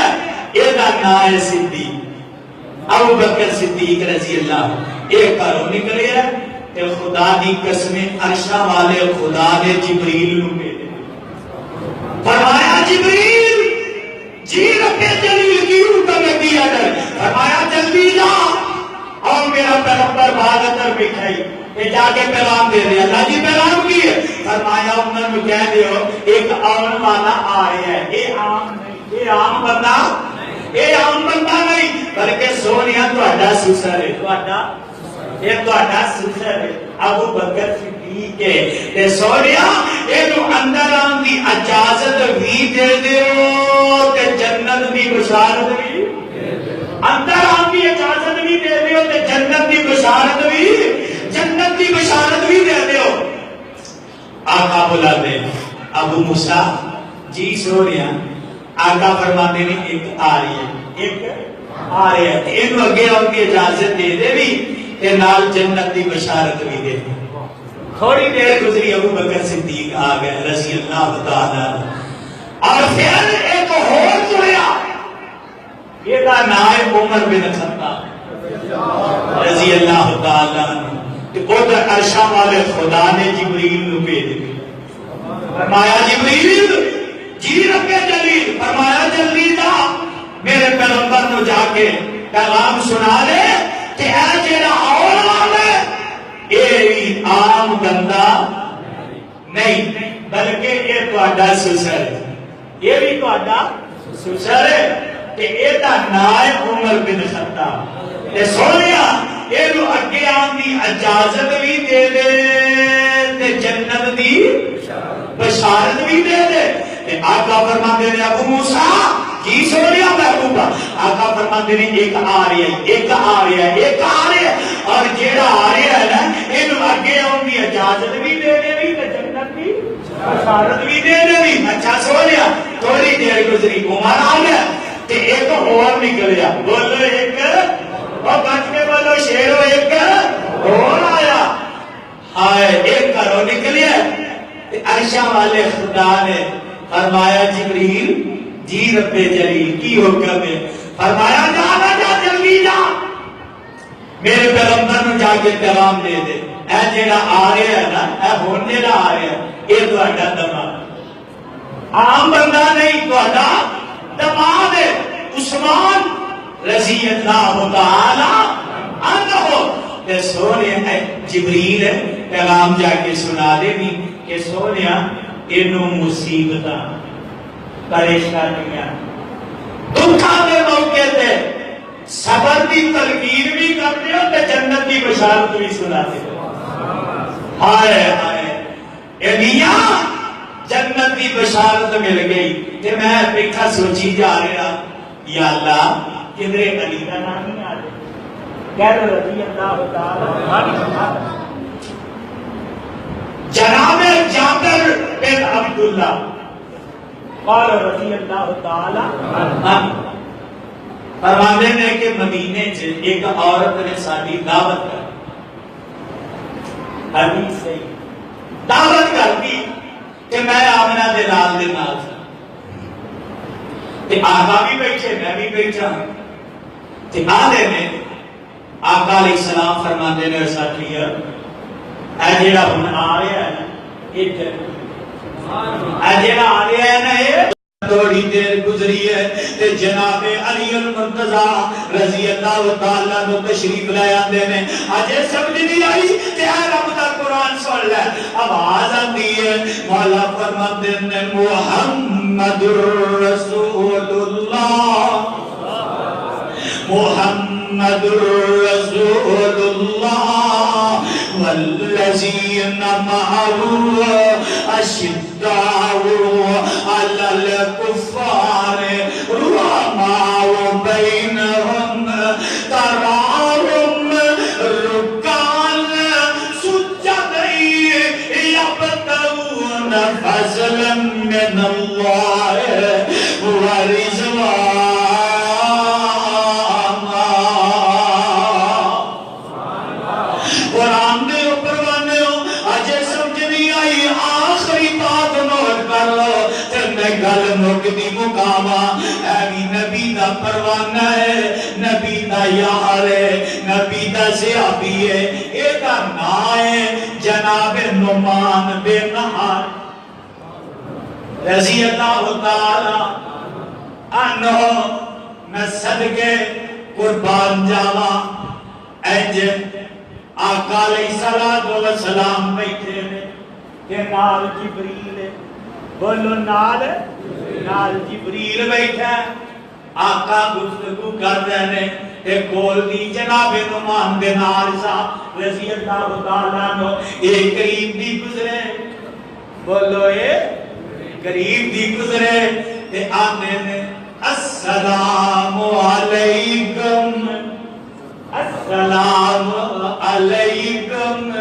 یہ نام ہے صدیق ابو بکر صدیق رضی اللہ ایک کرو نکلے تے خدا دی قسم عرشہ والے خدا نے جبریل نو بھیجے فرمایا جبریل جی رب جلیل کی حکم دی اڈر فرمایا جلدی جا اور میرا پیغمبر باغ اندر بٹھائی یہ جا کے پیغام دے دے. اللہ جی پیغام کی ہے فرمایا انہوں نے کہہ دیو ایک آن والا آ رہا ہے یہ عام نہیں یہ عام بندہ یہ عام بندہ نہیں بلکہ سونیا تہاڈا سسر ہے تہاڈا یہ تہاڈا سسر ہے ابو بکر صدیق ہے تے سونیا اینو اندر آن دی اجازت بھی دے دیو تے جنت دی بشارت بھی اندر آن دی اجازت بھی دے دیو تے جنت دی بشارت بھی دے دیو. آقا بلا دے ابو موسیٰ جی سونیا آقا فرماتے ہیں ایک آ رہی ہے ایک آ رہی ہے انہوں اگے ان کی اجازت دے دے بھی تے نال جنت دی بشارت بھی دے دے. تھوڑی دیر گزری ابو بکر صدیق آ گئے رضی اللہ تعالی اور پھر ایک اور جویا یہ کا نام عمر بن خطاب رضی اللہ تعالی کہ ادھر عرشہ والے خدا نے جبریل نو بھیج دیا فرمایا جبریل جی رب جلیل فرمایا جلدی جا میرے پیغمبر نو جا کے پیغام سنا دے کہ اے جیڑا آن والا یہ عام بندہ نہیں بلکہ یہ تہاڈا سسر ہے یہ بھی تہاڈا سسر ہے کہ یہ دا نام عمر بن خطاب تے سونیا یہ اگے آن دی اجازت بھی دے دے تے جنت دی بشارت بھی دے دے۔ آقا فرماتے ہیں ابو موسیٰ کی سنیا محبوبہ، آقا فرماتے ہیں ایک آ رہا ہے، ایک آ رہا ہے، ایک آ رہا ہے، اور جیڑا آ رہا ہے نا انہوں اگے آن دی اجازت بھی دے دے بھی تے جنت دی بشارت بھی دے دے بھی۔ اچھا سنیا تھوڑی دیر گزری عمر آ گیا تے ایک اور نکلیا، بولو ایک اور بچ کے بولو شیرو ایک اور آیا، ہائے ایک کرو نکلیا۔ عرشہ والے خدا نے فرمایا جبریل جی رب جلیل کی حکم ہے؟ فرمایا جا جا جلدی جا میرے پیغمبر نو جا کے پیغام دے دے، اے جیڑا آ رہا ہے نا، اے ہون جیڑا آ رہا ہے یہ تہاڈا دماغ عام بندہ نہیں، تہاڈا دماغ ہے عثمان رضی اللہ تعالی عنہ۔ تے سونے جبریل پیغام جا کے سنا دے بھی کہ سونیا اینوں مصیبتاں پریشانیاں دکھاں دے موقع تے صبر دی تلقین بھی کرتے ہو تے جنت کی بشارت بھی سناتے ہو۔ ہائے ہائے اے میاں جنت کی بشارت مل گئی تے میں بیٹھا سوچی جا رہا یا اللہ کدھر علی کا نام نہیں آ رہا، کہہ رضی اللہ تعالی جناب جابر بن عبداللہ قال رضی اللہ تعالی عنہ فرماتے ہیں کہ مدینے سے ایک عورت نے ساری دعوت کر حدیث سے دعوت کر دی کہ میں آمنہ دے لال دے نال تھا کہ آقا بھی بیٹھے میں بھی بیٹھا کہ آدھے میں آقا علیہ السلام فرماتے ہیں ساتھی اے جیڑا ہن آ رہا ہے نا یہ اے جیڑا آ رہا ہے نا یہ تھوڑی دیر گزری ہے تے جناب علی المرتضی رضی اللہ تعالی عنہ تشریف لے آندے نے، اجے سمجھ نہیں آئی کہ اے رب دا قرآن سن لے، آواز آتی ہے مولا فرماتے ہیں محمد رسول اللہ محمد رسول اللہ والذین معه اشداء علی الکفار رحماء بینہم تراہم رکعا سجدا یبتغون فضلا من اللہ ورضوانا۔ گل مکدی مقامہ ایوی نبی دا پروانہ ہے، نبی دا یار ہے، نبی دا صحابی ہے، ایدہ نائے جناب نعمان بن نہار رضی اللہ تعالی عنہ میں صدقے قربان جاوا اینج آقا علیہ السلام بیٹھے نے کہ نال جبریل بولو نال جبریل بیٹھا آقا گفتگو کر رہے ہیں کول دی جناب نعمان بن حارثہ رضی اللہ تعالیٰ عنہ ایک قریب دی گزرے، بولو اے قریب دی گزرے تے آنے نے السلام علیکم السلام علیکم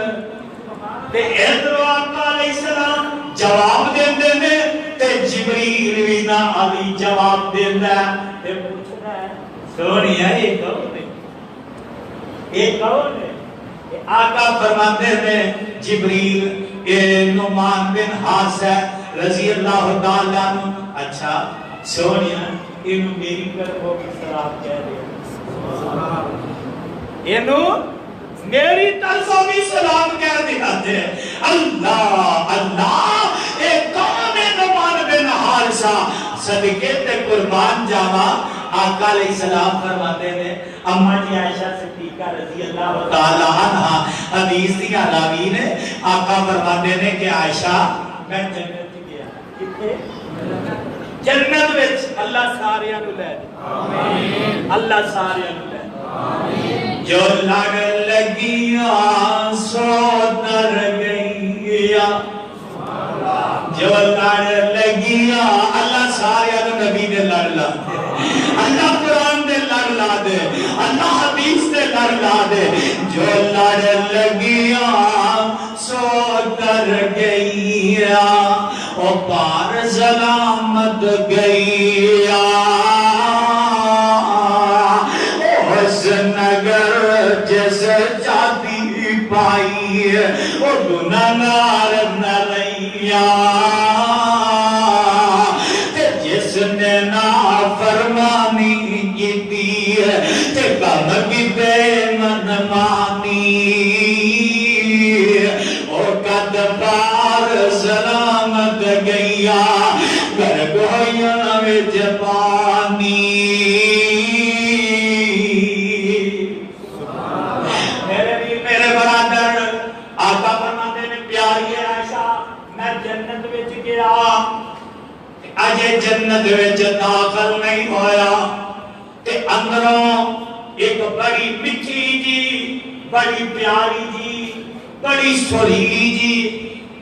تے ادھر آقا علیہ السلام جواب دیندے نے تے جبریل بھی نہ علی جواب دیندا تے پوچھدا ہے سونیا یہ کون ہے، یہ کون ہے؟ آقا فرماتے ہیں جبریل نعمان بن حارثہ رضی اللہ تعالی عنہ، اچھا سونیا اینو میری طرفوں کی سلام کہہ دے، اینو میری طرفوں بھی سلام کہہ دکھاتے ہیں۔ اللہ اللہ اے کون ہے نعمان بن حارثہ صدقے تے قربان جاوا۔ آقا علیہ السلام فرماتے ہیں اماں جی عائشہ صدیقہ رضی اللہ تعالی عنہ حدیث دیا راوی نے، آقا فرماتے ہیں کہ عائشہ میں جنت گیا، کتنے جنت وچ اللہ سارے نو لے، اللہ سارے نو لے، جو لڑ لگیاں سو در گئیا، جو لڑ لگیاں اللہ سارے نبی دے لڑ لا دے، اللہ قرآن دے لڑ لا دے، اللہ حدیث دے لڑ لا دے، جو لڑ لگیاں سو در گئیا، او پار سلامت گئیا، نگر جس جاتی پائی او گناہگار نریا، جس نے نافرمانی کی دی تے کم کی بے من مانی، او قد پار سلامت گیا گر گویاں وچ پانی۔ اجے جنت وچ داخل نہیں ہویا تے اندروں ایک بڑی مٹھی جی، بڑی پیاری جی، بڑی سریلی جی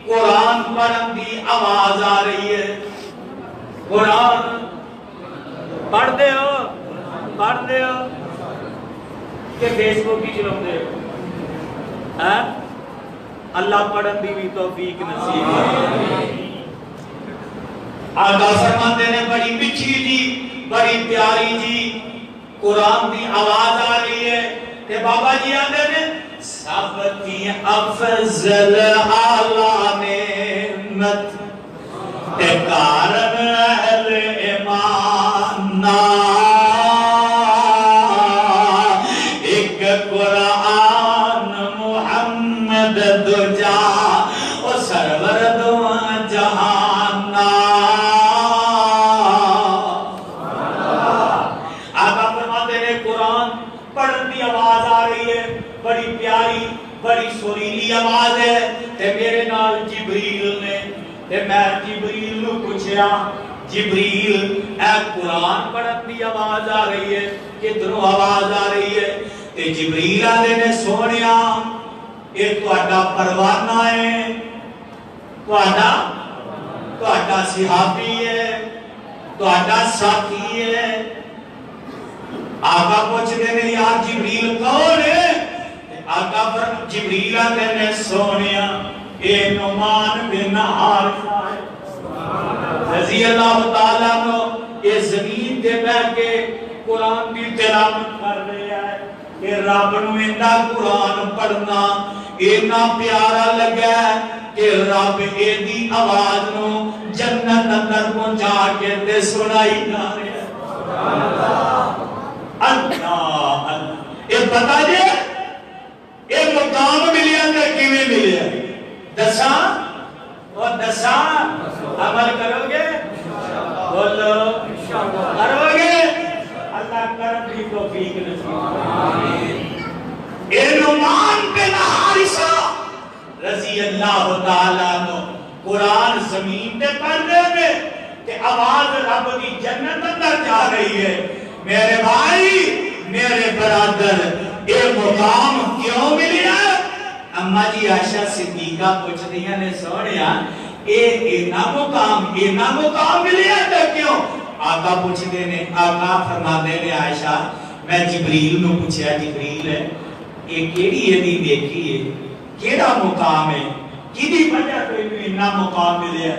قرآن پڑھن دی آواز آ رہی ہے۔ قرآن پڑھ دے ہو کہ فیس بک کی چلاؤ دے ہو؟ اللہ پڑھن دی بھی توفیق نصیب ہے۔ آقا فرماتے نے بڑی مٹھی جی، بڑی پیاری جی قرآن دی آواز آ رہی ہے تے بابا جی آتے نے سب کی افضل اعلی نعمت تے کارن اہل ایمان ایک قرآن محمد دجا او سرور دو جہان، بڑی پیاری بڑی سریلی آواز ہے تے میرے نال جبریل نے تے میں جبریل نو پوچھیا جبریل اے قرآن پڑھن دی آواز آ رہی ہے کدھروں آواز آ رہی ہے تے جبریل آدھے نے سونیا یہ تہاڈا پروانہ ہے، تہاڈا صحابی ہے، تہاڈا ساتھی ہے۔ آقا پوچھتے ہیں یار جبریل کون ہے؟ آقا پر جبریل آتے نے سونیا اے نعمان بن حارثہ رضی اللہ تعالیٰ کو یہ زمین دے بیٹھ کے قرآن کی تلاوت کر رہا ہے کہ رب نو اندا قرآن پڑھنا اتنا پیارا لگا کہ رب ایدی آواز نو جنت اندر پہنچا کے تے سنائی جا رہا ہے۔ اللہ یہ بتا دے یہ مقام ملیا تے کیویں ملیا؟ دساں اور دساں عمل کرو گے؟ بولو کرو گے؟ اللہ کرم کی توفیق نصیب آمین۔ اے نعمان بن حارثہ رضی اللہ تعالیٰ عنہ قرآن زمین تے پڑھ رہے میں کہ آواز رب کی جنت اندر جا رہی ہے۔ میرے بھائی میرے برادر یہ مقام کیوں ملیا؟ اما جی عائشہ صدیقہ پوچھ دیا نے سوڑیا اینا مقام ملیا تو کیوں؟ آقا پوچھ دے نے آقا فرما دے نے عائشہ میں جبریل نو پوچھیا جبریل ہے یہ کیڑی ایدی دیکھی ہے کیڑا مقام ہے کیڑی وجہ تو اینا مقام ملیا؟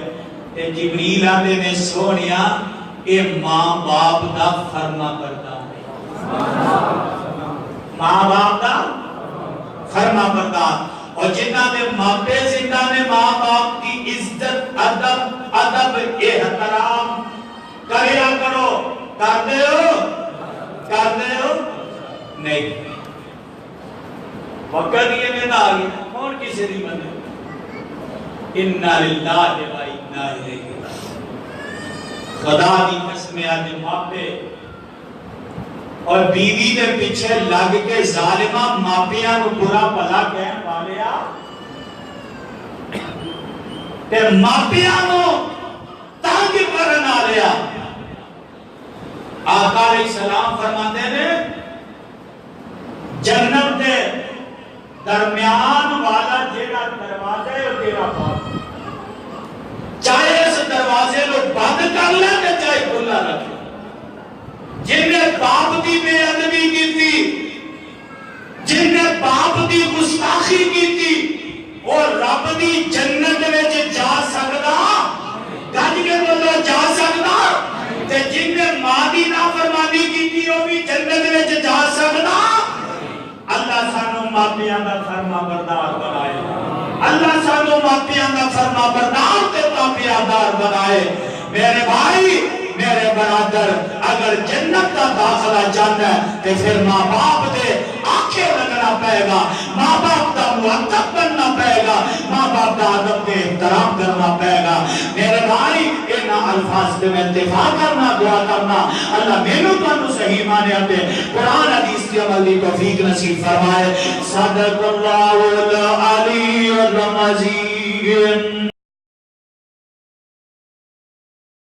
تے جبریل آدھے نے سوڑیا اے ماں باپ دا فرما بردار ہے، ماں باپ دا فرما بردار، اور جنہ دے ماپے زندہ نے ماں باپ کی عزت ادب احترام کریا کرو، کرتے ہو نہیں؟ وقت یہ میں دا آگیا کون کسی دی بندے اِنَّا لِلَّهِ وَإِنَّا إِلَيْهِ خدا دی قسم آدھے ماپے اور بیوی دے پیچھے لگ کے ظالمہ ماپیاں نو برا پلا کہن والیا تے ماپیاں نو تانگ کرن آلیا۔ آقا علیہ السلام فرماتے ہیں جنت دے درمیان والا جیڑا دروازہ ہے وہ تیرا باپ، چاہے اس دروازے کو بند کر لے تے چاہے کھلا رکھے۔ جن نے باپ دی بے ادبی کی تھی، جن نے باپ دی گستاخی کی تھی، وہ رب دی جنت وچ جا سکدا، گج کے بولو جا سکدا، تے جن نے ماں دی نافرمانی کی تھی وہ بھی جنت وچ جا سکدا۔ اللہ سانو ماپیاں دا فرما بردار بنائے، اللہ سانو ماپیاں دا فرما بردار تے تابعدار بنائے۔ میرے بھائی، میرے برادر، اگر جنت کا داخلہ چاہتا ہے تو پھر ماں باپ دے آنکھیں لگنا پائے گا، ماں باپ دا مؤدب بننا پائے گا، ماں باپ دا ادب دے احترام کرنا پائے گا۔ میرے بھائی، انہاں الفاظ دے میں اتفاق کرنا، دعا کرنا، اللہ میرے تو صحیح مانے آتے قرآن حدیث کی عمل دی توفیق نصیب فرمائے۔ صدق اللہ العلی العظیم۔